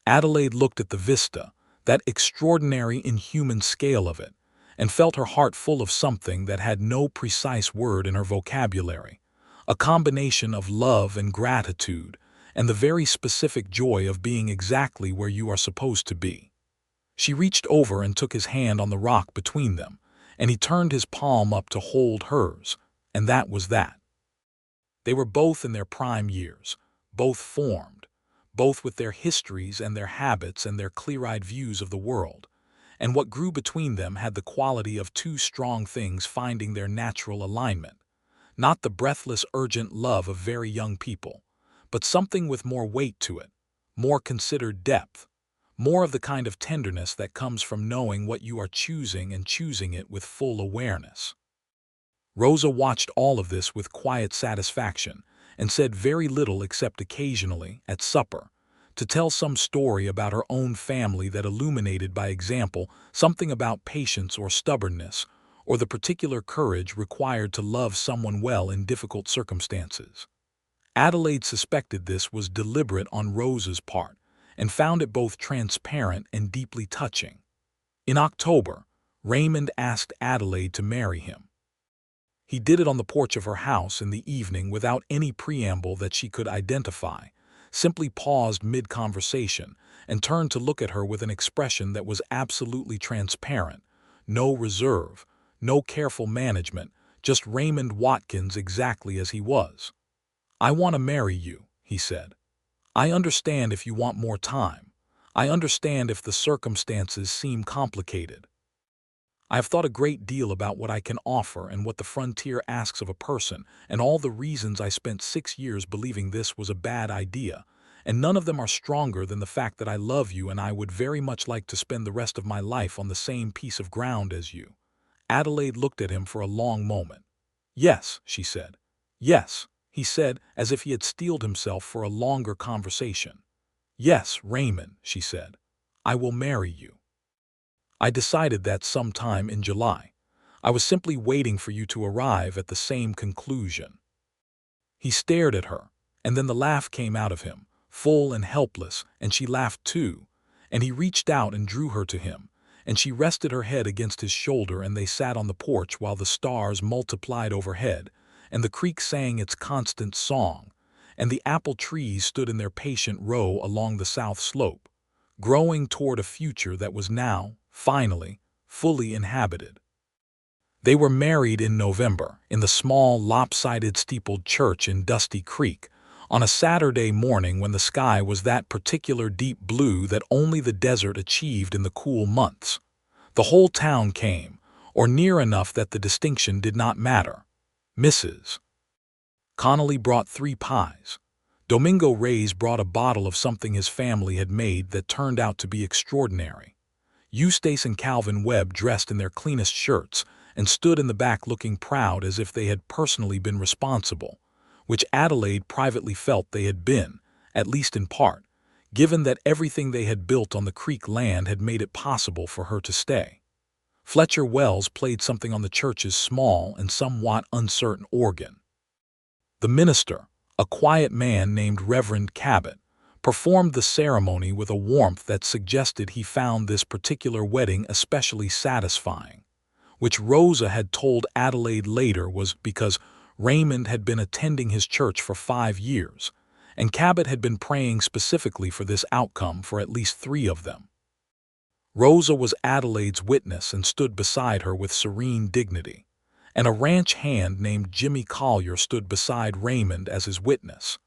Adelaide looked at the vista, that extraordinary inhuman scale of it, and felt her heart full of something that had no precise word in her vocabulary, a combination of love and gratitude, and the very specific joy of being exactly where you are supposed to be. She reached over and took his hand on the rock between them, and he turned his palm up to hold hers, and that was that. They were both in their prime years, both formed, both with their histories and their habits and their clear-eyed views of the world, and what grew between them had the quality of two strong things finding their natural alignment, not the breathless, urgent love of very young people, but something with more weight to it, more considered depth, more of the kind of tenderness that comes from knowing what you are choosing and choosing it with full awareness. Rosa watched all of this with quiet satisfaction and said very little except occasionally, at supper, to tell some story about her own family that illuminated by example something about patience or stubbornness, or the particular courage required to love someone well in difficult circumstances. Adelaide suspected this was deliberate on Rosa's part, and found it both transparent and deeply touching. In October, Raymond asked Adelaide to marry him. He did it on the porch of her house in the evening without any preamble that she could identify, simply paused mid-conversation and turned to look at her with an expression that was absolutely transparent, no reserve, no careful management, just Raymond Watkins exactly as he was. "I want to marry you," he said. "I understand if you want more time. I understand if the circumstances seem complicated. I have thought a great deal about what I can offer and what the frontier asks of a person, and all the reasons I spent 6 years believing this was a bad idea, and none of them are stronger than the fact that I love you and I would very much like to spend the rest of my life on the same piece of ground as you." Adelaide looked at him for a long moment. "Yes," she said. "Yes," he said, as if he had steeled himself for a longer conversation. "Yes, Raymond," she said. "I will marry you. I decided that sometime in July. I was simply waiting for you to arrive at the same conclusion." He stared at her, and then the laugh came out of him, full and helpless, and she laughed too, and he reached out and drew her to him, and she rested her head against his shoulder, and they sat on the porch while the stars multiplied overhead, and the creek sang its constant song, and the apple trees stood in their patient row along the south slope, growing toward a future that was now, finally, fully inhabited. They were married in November, in the small, lopsided steepled church in Dusty Creek, on a Saturday morning when the sky was that particular deep blue that only the desert achieved in the cool months. The whole town came, or near enough that the distinction did not matter. Mrs. Connolly brought 3 pies. Domingo Reyes brought a bottle of something his family had made that turned out to be extraordinary. Eustace and Calvin Webb dressed in their cleanest shirts and stood in the back looking proud as if they had personally been responsible, which Adelaide privately felt they had been, at least in part, given that everything they had built on the creek land had made it possible for her to stay. Fletcher Wells played something on the church's small and somewhat uncertain organ. The minister, a quiet man named Reverend Cabot, performed the ceremony with a warmth that suggested he found this particular wedding especially satisfying, which Rosa had told Adelaide later was because Raymond had been attending his church for 5 years, and Cabot had been praying specifically for this outcome for at least 3 of them. Rosa was Adelaide's witness and stood beside her with serene dignity, and a ranch hand named Jimmy Collier stood beside Raymond as his witness,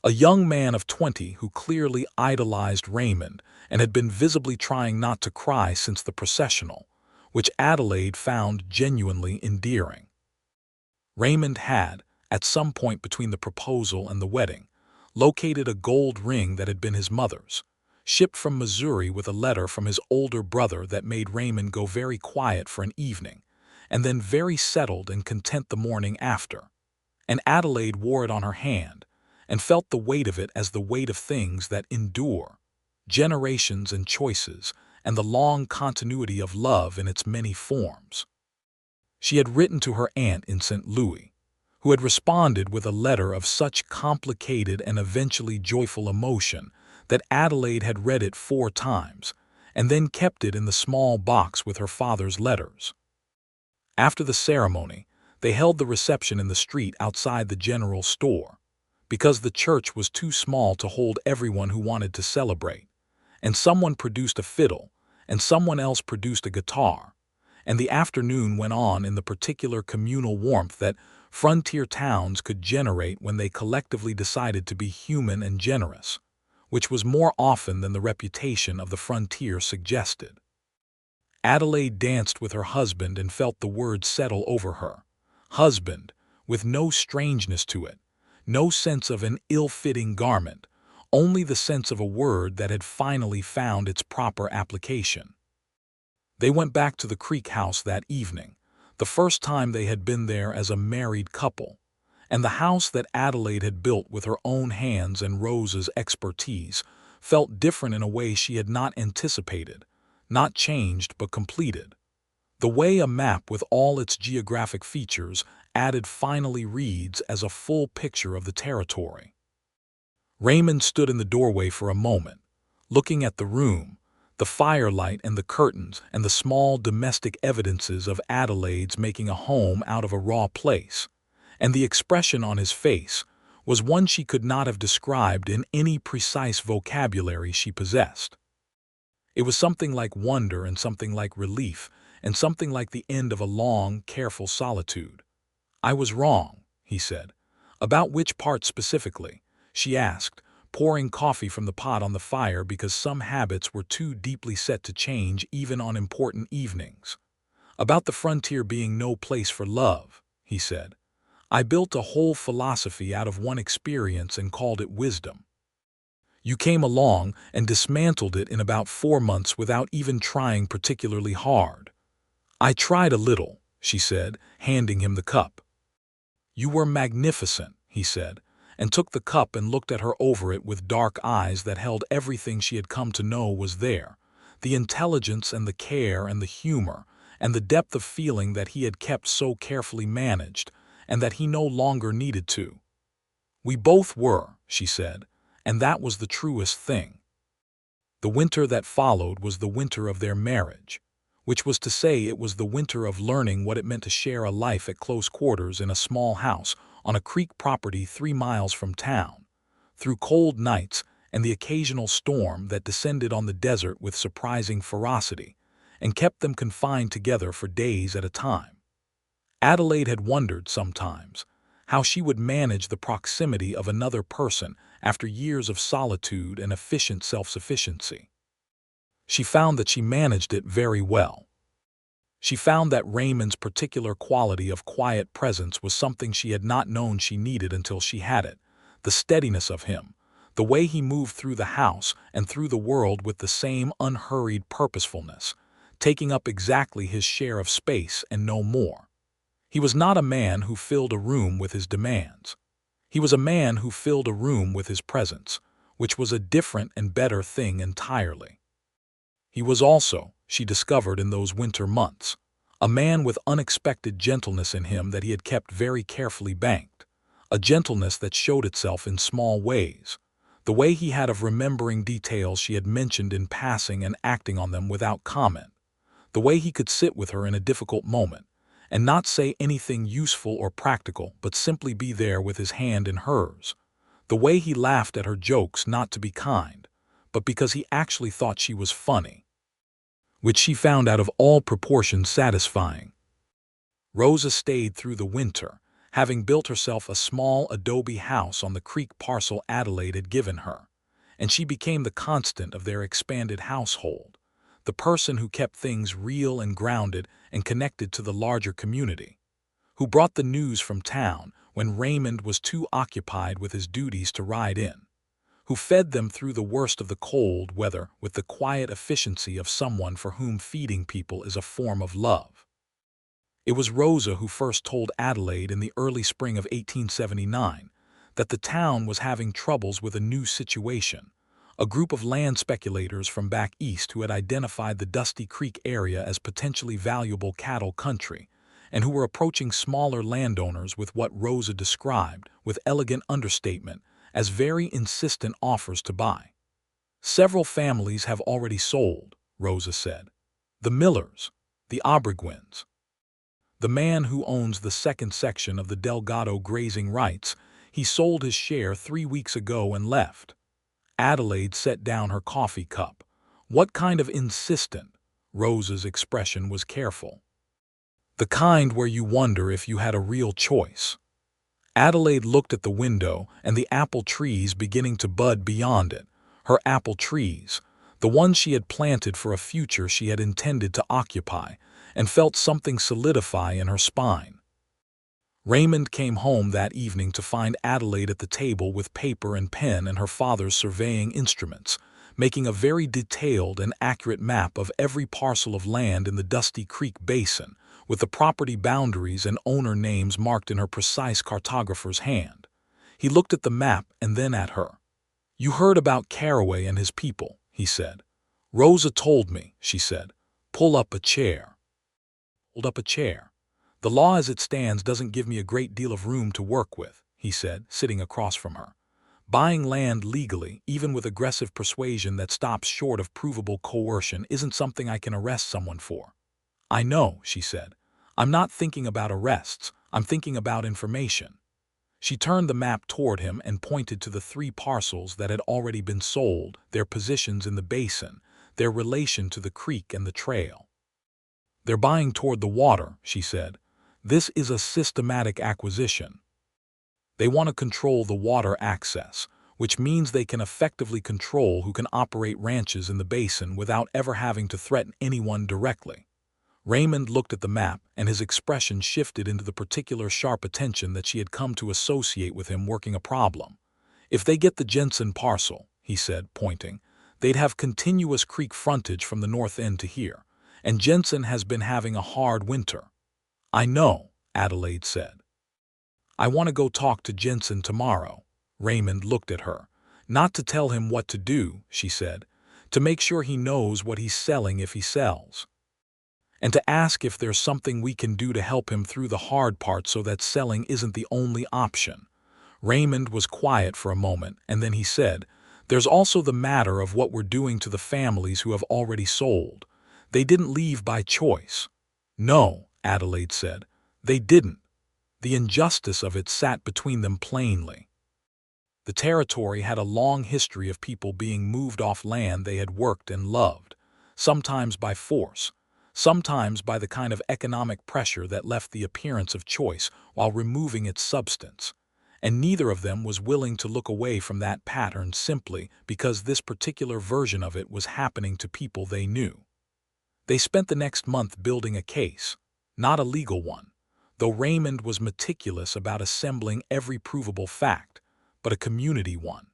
a young man of 20 who clearly idolized Raymond and had been visibly trying not to cry since the processional, which Adelaide found genuinely endearing. Raymond had, at some point between the proposal and the wedding, located a gold ring that had been his mother's, shipped from Missouri with a letter from his older brother that made Raymond go very quiet for an evening, and then very settled and content the morning after. And Adelaide wore it on her hand, and felt the weight of it as the weight of things that endure, generations and choices, and the long continuity of love in its many forms. She had written to her aunt in St. Louis, who had responded with a letter of such complicated and eventually joyful emotion that Adelaide had read it 4 times, and then kept it in the small box with her father's letters. After the ceremony, they held the reception in the street outside the general store, because the church was too small to hold everyone who wanted to celebrate, and someone produced a fiddle, and someone else produced a guitar, and the afternoon went on in the particular communal warmth that frontier towns could generate when they collectively decided to be human and generous, which was more often than the reputation of the frontier suggested. Adelaide danced with her husband and felt the word settle over her. Husband, with no strangeness to it, no sense of an ill-fitting garment, only the sense of a word that had finally found its proper application. They went back to the Creek House that evening, the first time they had been there as a married couple, and the house that Adelaide had built with her own hands and Rose's expertise felt different in a way she had not anticipated, not changed but completed. The way a map with all its geographic features added finally reads as a full picture of the territory. Raymond stood in the doorway for a moment, looking at the room, the firelight and the curtains and the small domestic evidences of Adelaide's making a home out of a raw place, and the expression on his face was one she could not have described in any precise vocabulary she possessed. It was something like wonder and something like relief and something like the end of a long, careful solitude. "I was wrong," he said. "About which part specifically?" she asked, pouring coffee from the pot on the fire because some habits were too deeply set to change even on important evenings. "About the frontier being no place for love," he said. "I built a whole philosophy out of one experience and called it wisdom. You came along and dismantled it in about 4 months without even trying particularly hard." "I tried a little," she said, handing him the cup. "You were magnificent," he said, and took the cup and looked at her over it with dark eyes that held everything she had come to know was there, the intelligence and the care and the humor and the depth of feeling that he had kept so carefully managed and that he no longer needed to. "We both were," she said, and that was the truest thing. The winter that followed was the winter of their marriage, which was to say it was the winter of learning what it meant to share a life at close quarters in a small house on a creek property 3 miles from town, through cold nights and the occasional storm that descended on the desert with surprising ferocity and kept them confined together for days at a time. Adelaide had wondered sometimes how she would manage the proximity of another person after years of solitude and efficient self-sufficiency. She found that she managed it very well. She found that Raymond's particular quality of quiet presence was something she had not known she needed until she had it, the steadiness of him, the way he moved through the house and through the world with the same unhurried purposefulness, taking up exactly his share of space and no more. He was not a man who filled a room with his demands. He was a man who filled a room with his presence, which was a different and better thing entirely. He was also, she discovered in those winter months, a man with unexpected gentleness in him that he had kept very carefully banked, a gentleness that showed itself in small ways, the way he had of remembering details she had mentioned in passing and acting on them without comment, the way he could sit with her in a difficult moment and not say anything useful or practical but simply be there with his hand in hers, the way he laughed at her jokes not to be kind, but because he actually thought she was funny, which she found out of all proportion satisfying. Rosa stayed through the winter, having built herself a small adobe house on the creek parcel Adelaide had given her, and she became the constant of their expanded household, the person who kept things real and grounded and connected to the larger community, who brought the news from town when Raymond was too occupied with his duties to ride in, who fed them through the worst of the cold weather with the quiet efficiency of someone for whom feeding people is a form of love. It was Rosa who first told Adelaide in the early spring of 1879 that the town was having troubles with a new situation, a group of land speculators from back east who had identified the Dusty Creek area as potentially valuable cattle country, and who were approaching smaller landowners with what Rosa described, with elegant understatement, as very insistent offers to buy. "Several families have already sold," Rosa said. "The Millers, the Obreguins. The man who owns the second section of the Delgado grazing rights, he sold his share 3 weeks ago and left." Adelaide set down her coffee cup. "What kind of insistent?" Rosa's expression was careful. "The kind where you wonder if you had a real choice." Adelaide looked at the window and the apple trees beginning to bud beyond it, her apple trees, the ones she had planted for a future she had intended to occupy, and felt something solidify in her spine. Raymond came home that evening to find Adelaide at the table with paper and pen and her father's surveying instruments, making a very detailed and accurate map of every parcel of land in the Dusty Creek Basin, with the property boundaries and owner names marked in her precise cartographer's hand. He looked at the map and then at her. "You heard about Caraway and his people," he said. "Rosa told me," she said. "Pull up a chair." Pulled up a chair. "The law as it stands doesn't give me a great deal of room to work with," he said, sitting across from her. "Buying land legally, even with aggressive persuasion that stops short of provable coercion, isn't something I can arrest someone for." "I know," she said. "I'm not thinking about arrests, I'm thinking about information." She turned the map toward him and pointed to the 3 parcels that had already been sold, their positions in the basin, their relation to the creek and the trail. "They're buying toward the water," she said. "This is a systematic acquisition. They want to control the water access, which means they can effectively control who can operate ranches in the basin without ever having to threaten anyone directly." Raymond looked at the map, and his expression shifted into the particular sharp attention that she had come to associate with him working a problem. "If they get the Jensen parcel," he said, pointing, "they'd have continuous creek frontage from the north end to here, and Jensen has been having a hard winter." "I know," Adelaide said. "I want to go talk to Jensen tomorrow." Raymond looked at her. "Not to tell him what to do," she said, "to make sure he knows what he's selling if he sells. And to ask if there's something we can do to help him through the hard part so that selling isn't the only option." Raymond was quiet for a moment, and then he said, "There's also the matter of what we're doing to the families who have already sold. They didn't leave by choice." "No," Adelaide said, "they didn't. The injustice of it sat between them plainly. The territory had a long history of people being moved off land they had worked and loved, sometimes by force, sometimes by the kind of economic pressure that left the appearance of choice while removing its substance, and neither of them was willing to look away from that pattern simply because this particular version of it was happening to people they knew. They spent the next month building a case, not a legal one, though Raymond was meticulous about assembling every provable fact, but a community one.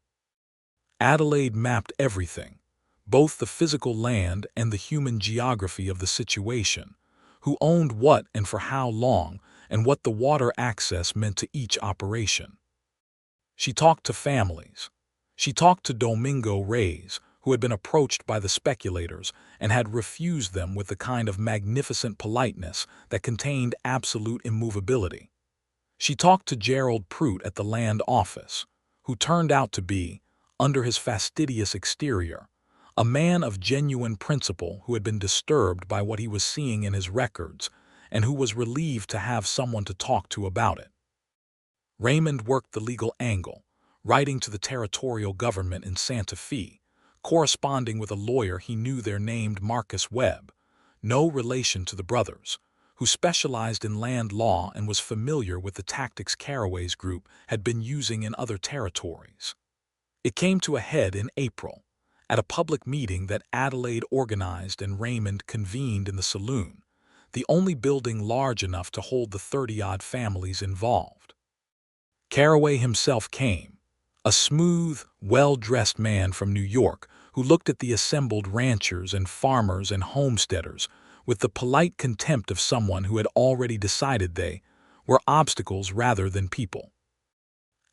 Adelaide mapped everything, both the physical land and the human geography of the situation, who owned what and for how long, and what the water access meant to each operation. She talked to families. She talked to Domingo Reyes, who had been approached by the speculators and had refused them with the kind of magnificent politeness that contained absolute immovability. She talked to Gerald Prout at the land office, who turned out to be, under his fastidious exterior, a man of genuine principle who had been disturbed by what he was seeing in his records and who was relieved to have someone to talk to about it. Raymond worked the legal angle, writing to the territorial government in Santa Fe, corresponding with a lawyer he knew there named Marcus Webb, no relation to the brothers, who specialized in land law and was familiar with the tactics Caraway's group had been using in other territories. It came to a head in April, at a public meeting that Adelaide organized and Raymond convened in the saloon, the only building large enough to hold the 30-odd families involved. Caraway himself came, a smooth, well-dressed man from New York who looked at the assembled ranchers and farmers and homesteaders with the polite contempt of someone who had already decided they were obstacles rather than people.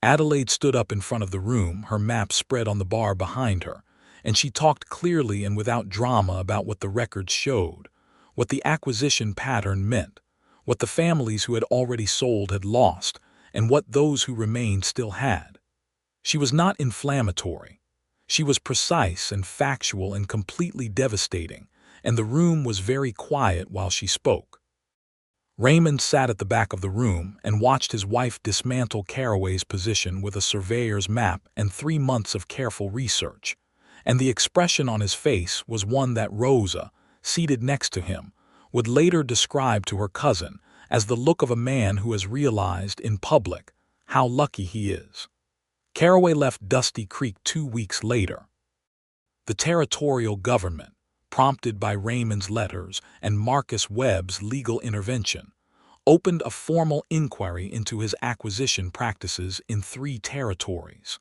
Adelaide stood up in front of the room, her map spread on the bar behind her, and she talked clearly and without drama about what the records showed, what the acquisition pattern meant, what the families who had already sold had lost, and what those who remained still had. She was not inflammatory. She was precise and factual and completely devastating, and the room was very quiet while she spoke. Raymond sat at the back of the room and watched his wife dismantle Caraway's position with a surveyor's map and 3 months of careful research, and the expression on his face was one that Rosa, seated next to him, would later describe to her cousin as the look of a man who has realized in public how lucky he is. Caraway left Dusty Creek 2 weeks later. The territorial government, prompted by Raymond's letters and Marcus Webb's legal intervention, opened a formal inquiry into his acquisition practices in 3 territories.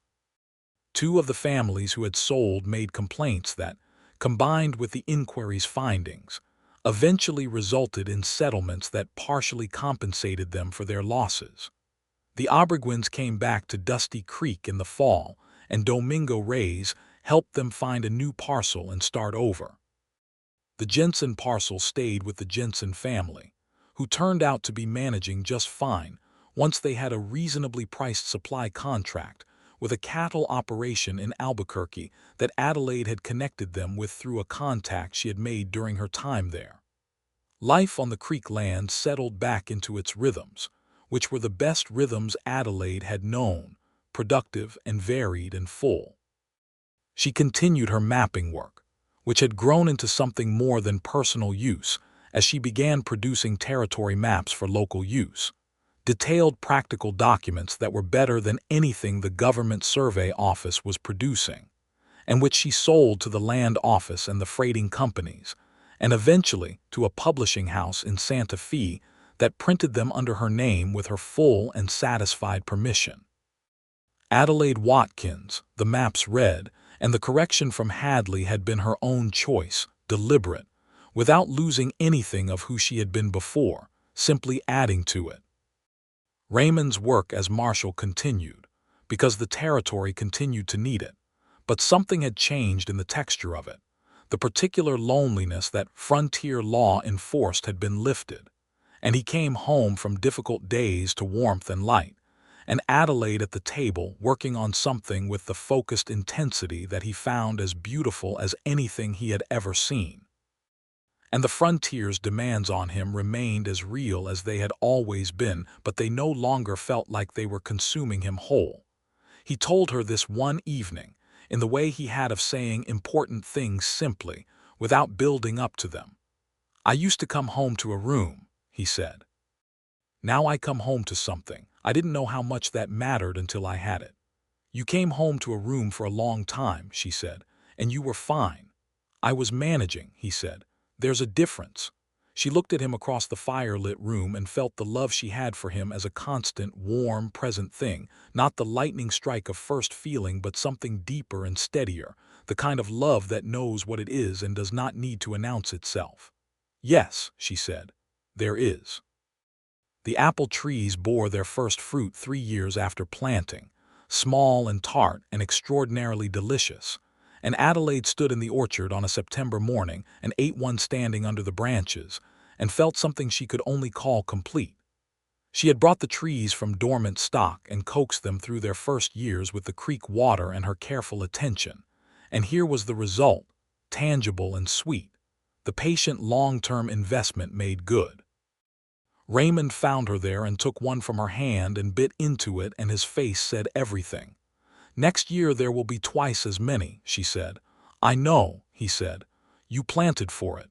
2 of the families who had sold made complaints that, combined with the inquiry's findings, eventually resulted in settlements that partially compensated them for their losses. The Obreguins came back to Dusty Creek in the fall, and Domingo Reyes helped them find a new parcel and start over. The Jensen parcel stayed with the Jensen family, who turned out to be managing just fine once they had a reasonably priced supply contract with a cattle operation in Albuquerque that Adelaide had connected them with through a contact she had made during her time there. Life on the creek land settled back into its rhythms, which were the best rhythms Adelaide had known, productive and varied and full. She continued her mapping work, which had grown into something more than personal use as she began producing territory maps for local use, detailed practical documents that were better than anything the government survey office was producing, and which she sold to the land office and the freighting companies, and eventually to a publishing house in Santa Fe that printed them under her name with her full and satisfied permission. Adelaide Watkins, the maps read, and the correction from Hadley had been her own choice, deliberate, without losing anything of who she had been before, simply adding to it. Raymond's work as marshal continued, because the territory continued to need it, but something had changed in the texture of it. The particular loneliness that frontier law enforced had been lifted, and he came home from difficult days to warmth and light, and Adelaide at the table working on something with the focused intensity that he found as beautiful as anything he had ever seen. And the frontier's demands on him remained as real as they had always been, but they no longer felt like they were consuming him whole. He told her this one evening, in the way he had of saying important things simply, without building up to them. "I used to come home to a room," he said. "Now I come home to something. I didn't know how much that mattered until I had it." "You came home to a room for a long time," she said, "and you were fine." "I was managing," he said. "There's a difference." She looked at him across the fire-lit room and felt the love she had for him as a constant, warm, present thing, not the lightning strike of first feeling but something deeper and steadier, the kind of love that knows what it is and does not need to announce itself. "Yes," she said, "there is." The apple trees bore their first fruit 3 years after planting, small and tart and extraordinarily delicious, and Adelaide stood in the orchard on a September morning and ate one standing under the branches, and felt something she could only call complete. She had brought the trees from dormant stock and coaxed them through their first years with the creek water and her careful attention, and here was the result, tangible and sweet, the patient long-term investment made good. Raymond found her there and took one from her hand and bit into it, and his face said everything. "Next year there will be twice as many," she said. "I know," he said. "You planted for it."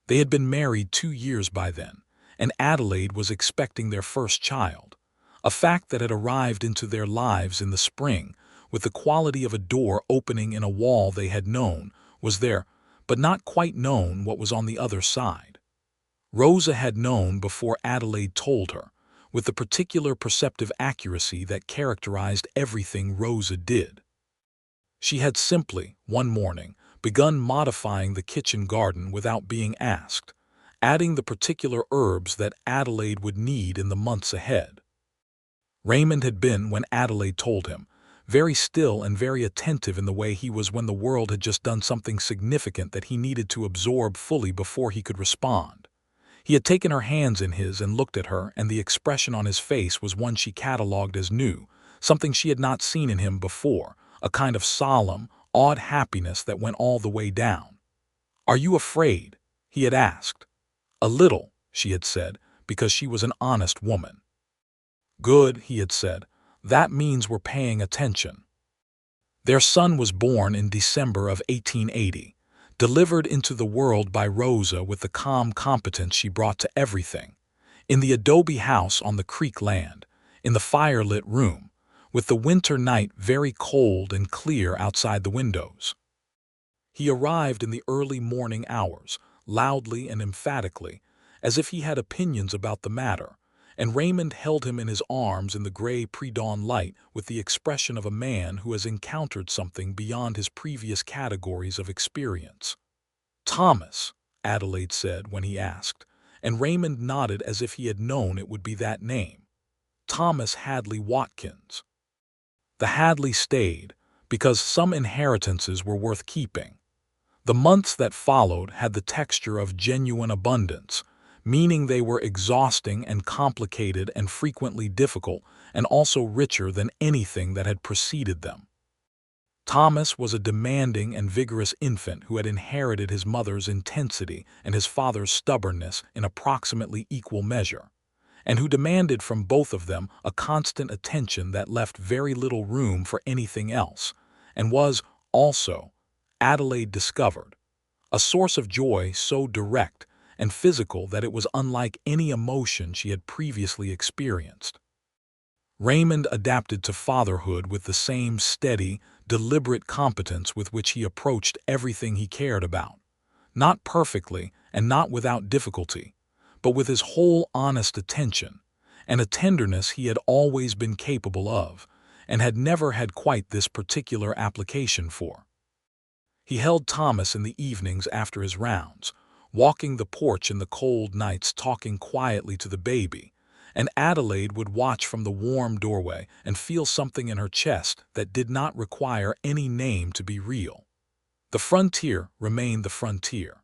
They had been married 2 years by then, and Adelaide was expecting their first child, a fact that had arrived into their lives in the spring, with the quality of a door opening in a wall they had known was there, but not quite known what was on the other side. Rosa had known before Adelaide told her, with the particular perceptive accuracy that characterized everything Rosa did. She had simply, one morning, begun modifying the kitchen garden without being asked, adding the particular herbs that Adelaide would need in the months ahead. Raymond had been, when Adelaide told him, very still and very attentive in the way he was when the world had just done something significant that he needed to absorb fully before he could respond. He had taken her hands in his and looked at her, and the expression on his face was one she catalogued as new, something she had not seen in him before, a kind of solemn, awed happiness that went all the way down. "Are you afraid?" he had asked. "A little," she had said, because she was an honest woman. "Good," he had said. "That means we're paying attention." Their son was born in December of 1880, delivered into the world by Rosa with the calm competence she brought to everything, in the adobe house on the creek land, in the firelit room, with the winter night very cold and clear outside the windows. He arrived in the early morning hours, loudly and emphatically, as if he had opinions about the matter, and Raymond held him in his arms in the gray pre-dawn light with the expression of a man who has encountered something beyond his previous categories of experience. "Thomas," Adelaide said when he asked, and Raymond nodded as if he had known it would be that name. "Thomas Hadley Watkins." The Hadley stayed, because some inheritances were worth keeping. The months that followed had the texture of genuine abundance, meaning they were exhausting and complicated and frequently difficult, and also richer than anything that had preceded them. Thomas was a demanding and vigorous infant who had inherited his mother's intensity and his father's stubbornness in approximately equal measure, and who demanded from both of them a constant attention that left very little room for anything else, and was, also, Adelaide discovered, a source of joy so direct and physical that it was unlike any emotion she had previously experienced. Raymond adapted to fatherhood with the same steady, deliberate competence with which he approached everything he cared about, not perfectly and not without difficulty, but with his whole honest attention, and a tenderness he had always been capable of, and had never had quite this particular application for. He held Thomas in the evenings after his rounds, walking the porch in the cold nights talking quietly to the baby, and Adelaide would watch from the warm doorway and feel something in her chest that did not require any name to be real. The frontier remained the frontier.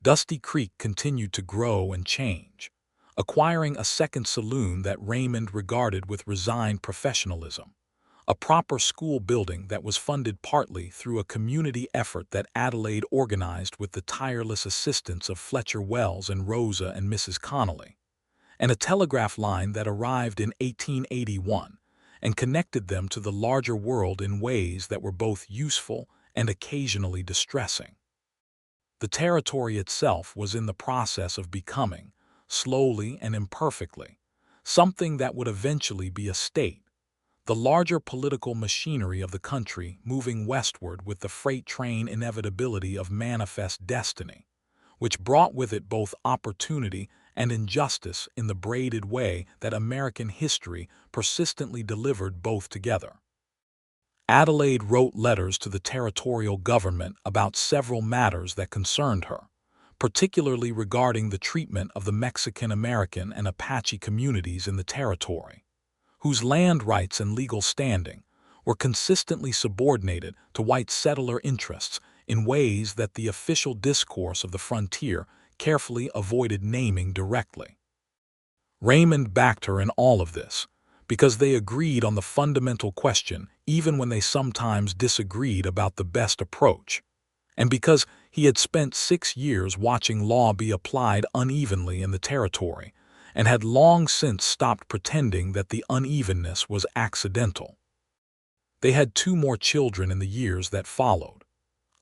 Dusty Creek continued to grow and change, acquiring a second saloon that Raymond regarded with resigned professionalism, a proper school building that was funded partly through a community effort that Adelaide organized with the tireless assistance of Fletcher Wells and Rosa and Mrs. Connolly, and a telegraph line that arrived in 1881 and connected them to the larger world in ways that were both useful and occasionally distressing. The territory itself was in the process of becoming, slowly and imperfectly, something that would eventually be a state, the larger political machinery of the country moving westward with the freight train inevitability of manifest destiny, which brought with it both opportunity and injustice in the braided way that American history persistently delivered both together. Adelaide wrote letters to the territorial government about several matters that concerned her, particularly regarding the treatment of the Mexican-American and Apache communities in the territory, whose land rights and legal standing were consistently subordinated to white settler interests in ways that the official discourse of the frontier carefully avoided naming directly. Raymond backed her in all of this, because they agreed on the fundamental question even when they sometimes disagreed about the best approach, and because he had spent 6 years watching law be applied unevenly in the territory, and had long since stopped pretending that the unevenness was accidental. They had 2 more children in the years that followed.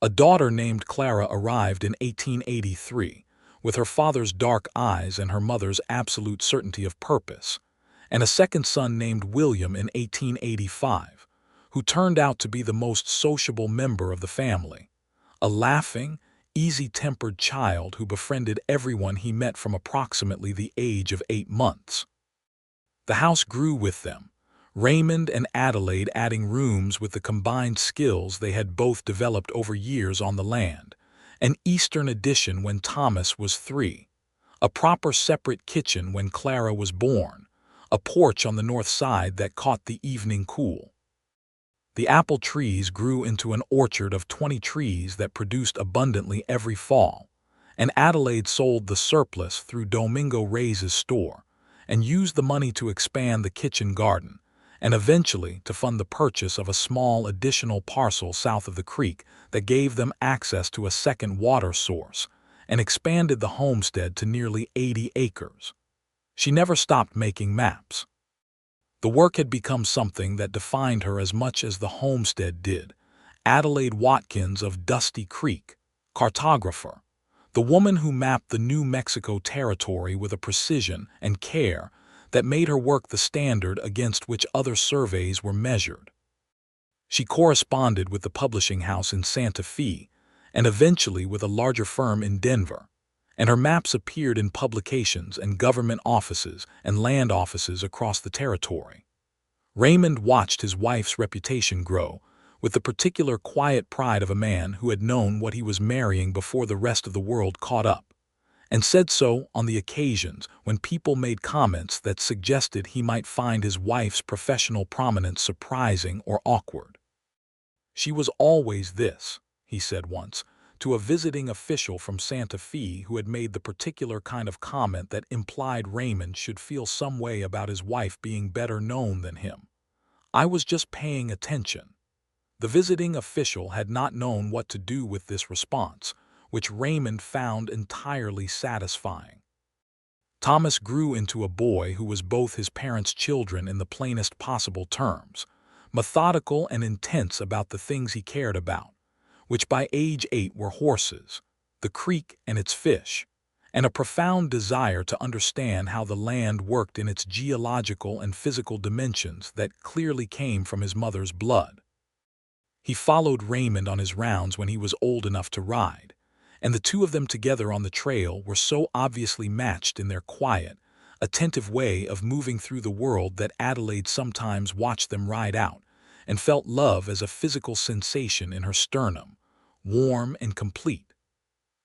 A daughter named Clara arrived in 1883, with her father's dark eyes and her mother's absolute certainty of purpose, and a second son named William in 1885, who turned out to be the most sociable member of the family, a laughing, easy-tempered child who befriended everyone he met from approximately the age of 8 months. The house grew with them, Raymond and Adelaide adding rooms with the combined skills they had both developed over years on the land, an Eastern addition when Thomas was 3, a proper separate kitchen when Clara was born, a porch on the north side that caught the evening cool. The apple trees grew into an orchard of 20 trees that produced abundantly every fall, and Adelaide sold the surplus through Domingo Reyes's store and used the money to expand the kitchen garden and eventually to fund the purchase of a small additional parcel south of the creek that gave them access to a second water source and expanded the homestead to nearly 80 acres. She never stopped making maps. The work had become something that defined her as much as the homestead did. Adelaide Watkins of Dusty Creek, cartographer, the woman who mapped the New Mexico territory with a precision and care that made her work the standard against which other surveys were measured. She corresponded with the publishing house in Santa Fe and eventually with a larger firm in Denver, and her maps appeared in publications and government offices and land offices across the territory. Raymond watched his wife's reputation grow, with the particular quiet pride of a man who had known what he was marrying before the rest of the world caught up, and said so on the occasions when people made comments that suggested he might find his wife's professional prominence surprising or awkward. "She was always this," he said once, to a visiting official from Santa Fe who had made the particular kind of comment that implied Raymond should feel some way about his wife being better known than him. "I was just paying attention." The visiting official had not known what to do with this response, which Raymond found entirely satisfying. Thomas grew into a boy who was both his parents' children in the plainest possible terms, methodical and intense about the things he cared about, which by age 8 were horses, the creek and its fish, and a profound desire to understand how the land worked in its geological and physical dimensions that clearly came from his mother's blood. He followed Raymond on his rounds when he was old enough to ride, and the two of them together on the trail were so obviously matched in their quiet, attentive way of moving through the world that Adelaide sometimes watched them ride out and felt love as a physical sensation in her sternum, warm and complete.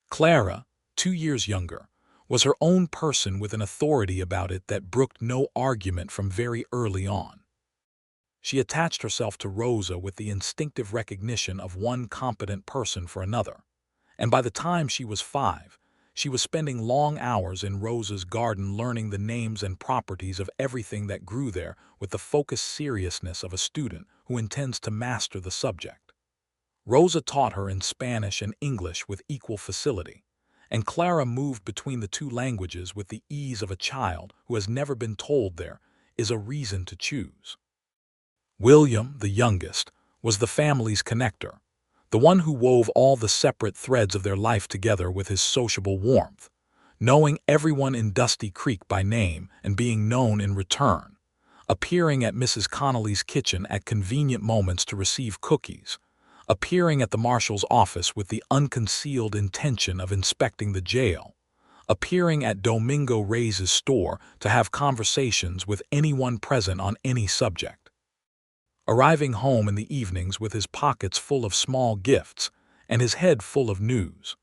Clara, 2 years younger, was her own person with an authority about it that brooked no argument from very early on. She attached herself to Rosa with the instinctive recognition of one competent person for another, and by the time she was 5, she was spending long hours in Rosa's garden learning the names and properties of everything that grew there with the focused seriousness of a student who intends to master the subject. Rosa taught her in Spanish and English with equal facility, and Clara moved between the two languages with the ease of a child who has never been told there is a reason to choose. William, the youngest, was the family's connector, the one who wove all the separate threads of their life together with his sociable warmth, knowing everyone in Dusty Creek by name and being known in return, appearing at Mrs. Connolly's kitchen at convenient moments to receive cookies, appearing at the marshal's office with the unconcealed intention of inspecting the jail, appearing at Domingo Reyes's store to have conversations with anyone present on any subject, arriving home in the evenings with his pockets full of small gifts and his head full of news.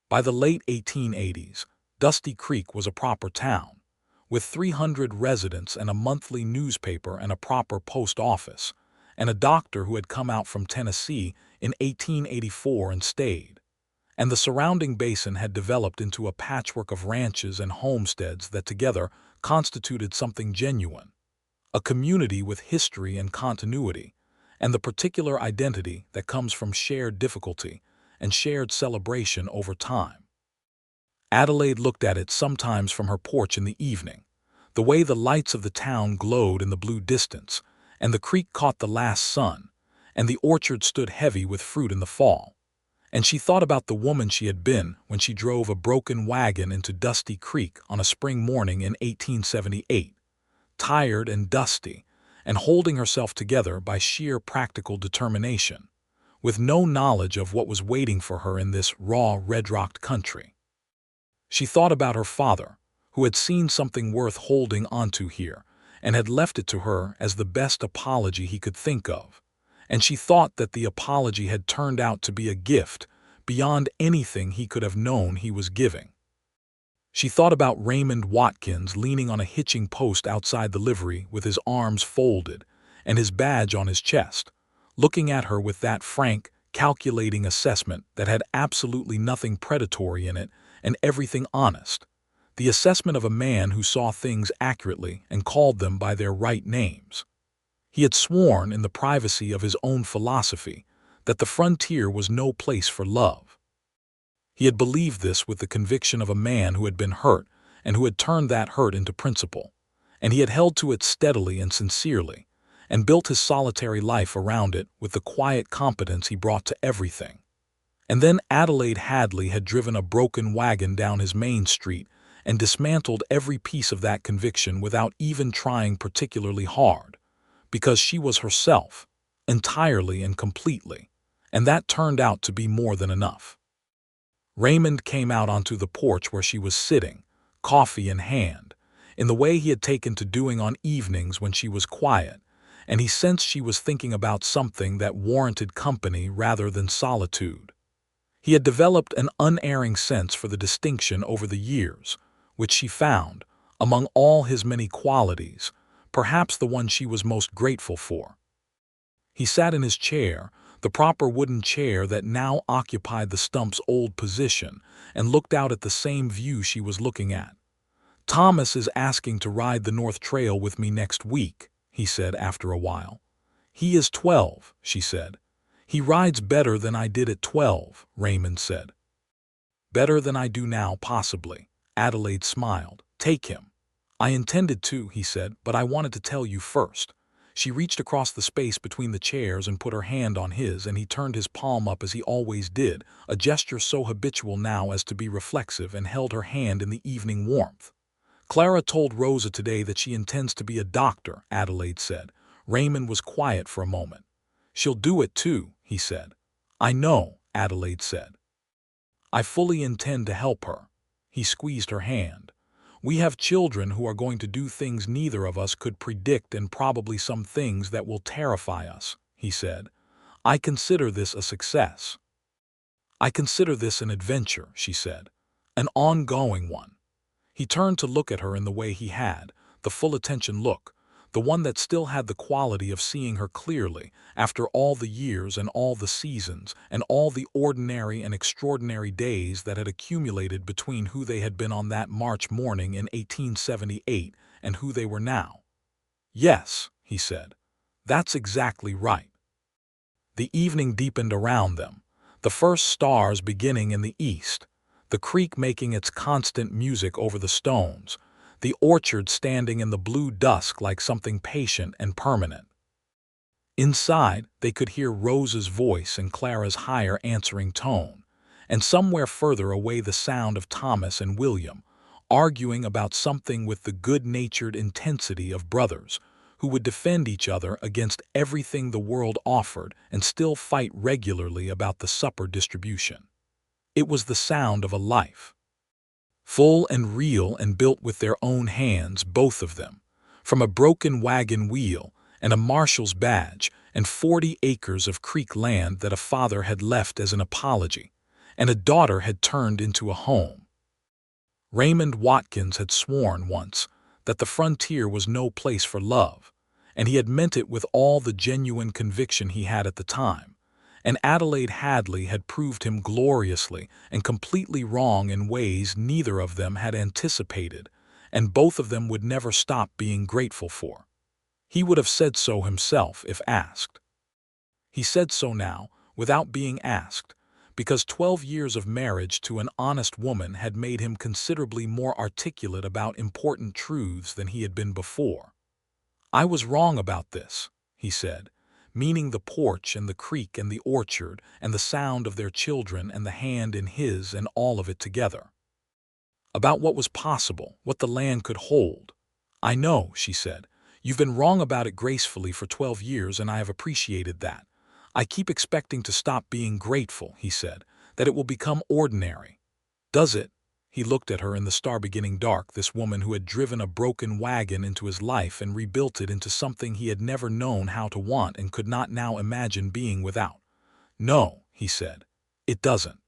By the late 1880s, Dusty Creek was a proper town, with 300 residents and a monthly newspaper and a proper post office, and a doctor who had come out from Tennessee in 1884 and stayed, and the surrounding basin had developed into a patchwork of ranches and homesteads that together constituted something genuine, a community with history and continuity, and the particular identity that comes from shared difficulty and shared celebration over time. Adelaide looked at it sometimes from her porch in the evening, the way the lights of the town glowed in the blue distance, and the creek caught the last sun, and the orchard stood heavy with fruit in the fall, and she thought about the woman she had been when she drove a broken wagon into Dusty Creek on a spring morning in 1878, tired and dusty, and holding herself together by sheer practical determination, with no knowledge of what was waiting for her in this raw, red-rocked country. She thought about her father, who had seen something worth holding onto here, and had left it to her as the best apology he could think of, and she thought that the apology had turned out to be a gift beyond anything he could have known he was giving. She thought about Raymond Watkins leaning on a hitching post outside the livery with his arms folded and his badge on his chest, looking at her with that frank, calculating assessment that had absolutely nothing predatory in it and everything honest, the assessment of a man who saw things accurately and called them by their right names. He had sworn in the privacy of his own philosophy that the frontier was no place for love. He had believed this with the conviction of a man who had been hurt and who had turned that hurt into principle, and he had held to it steadily and sincerely, and built his solitary life around it with the quiet competence he brought to everything. And then Adelaide Hadley had driven a broken wagon down his main street and dismantled every piece of that conviction without even trying particularly hard, because she was herself, entirely and completely, and that turned out to be more than enough. Raymond came out onto the porch where she was sitting, coffee in hand, in the way he had taken to doing on evenings when she was quiet, and he sensed she was thinking about something that warranted company rather than solitude. He had developed an unerring sense for the distinction over the years, which she found, among all his many qualities, perhaps the one she was most grateful for. He sat in his chair, the proper wooden chair that now occupied the stump's old position, and looked out at the same view she was looking at. "Thomas is asking to ride the North Trail with me next week," he said after a while. "He is 12, she said. "He rides better than I did at 12, Raymond said. "Better than I do now, possibly," Adelaide smiled. "Take him." "I intended to," he said, "but I wanted to tell you first." She reached across the space between the chairs and put her hand on his, and he turned his palm up as he always did, a gesture so habitual now as to be reflexive, and held her hand in the evening warmth. "Clara told Rosa today that she intends to be a doctor," Adelaide said. Raymond was quiet for a moment. "She'll do it too," he said. "I know," Adelaide said. "I fully intend to help her." He squeezed her hand. "We have children who are going to do things neither of us could predict, and probably some things that will terrify us," he said. "I consider this a success." "I consider this an adventure," she said. "An ongoing one." He turned to look at her in the way he had, the full attention look, the one that still had the quality of seeing her clearly, after all the years and all the seasons and all the ordinary and extraordinary days that had accumulated between who they had been on that March morning in 1878 and who they were now. "Yes," he said, "that's exactly right." The evening deepened around them, the first stars beginning in the east, the creek making its constant music over the stones, the orchard standing in the blue dusk like something patient and permanent. Inside, they could hear Rosa's voice and Clara's higher answering tone, and somewhere further away the sound of Thomas and William, arguing about something with the good-natured intensity of brothers, who would defend each other against everything the world offered and still fight regularly about the supper distribution. It was the sound of a life. Full and real and built with their own hands, both of them, from a broken wagon wheel and a marshal's badge and 40 acres of creek land that a father had left as an apology, and a daughter had turned into a home. Raymond Watkins had sworn once that the frontier was no place for love, and he had meant it with all the genuine conviction he had at the time. And Adelaide Hadley had proved him gloriously and completely wrong in ways neither of them had anticipated, and both of them would never stop being grateful for. He would have said so himself if asked. He said so now, without being asked, because 12 years of marriage to an honest woman had made him considerably more articulate about important truths than he had been before. "I was wrong about this," he said, meaning the porch and the creek and the orchard and the sound of their children and the hand in his and all of it together. About what was possible, what the land could hold. "I know," she said. "You've been wrong about it gracefully for 12 years, and I have appreciated that. I keep expecting to stop being grateful," he said, "that it will become ordinary." "Does it?" He looked at her in the star-beginning dark, this woman who had driven a broken wagon into his life and rebuilt it into something he had never known how to want and could not now imagine being without. "No," he said, "it doesn't."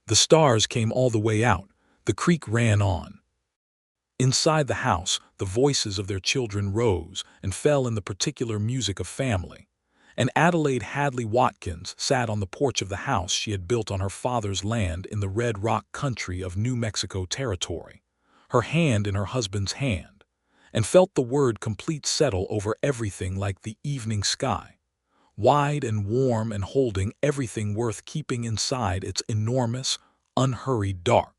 The stars came all the way out. The creek ran on. Inside the house, the voices of their children rose and fell in the particular music of family. And Adelaide Hadley Watkins sat on the porch of the house she had built on her father's land in the Red Rock country of New Mexico Territory, her hand in her husband's hand, and felt the word complete settle over everything like the evening sky, wide and warm and holding everything worth keeping inside its enormous, unhurried dark.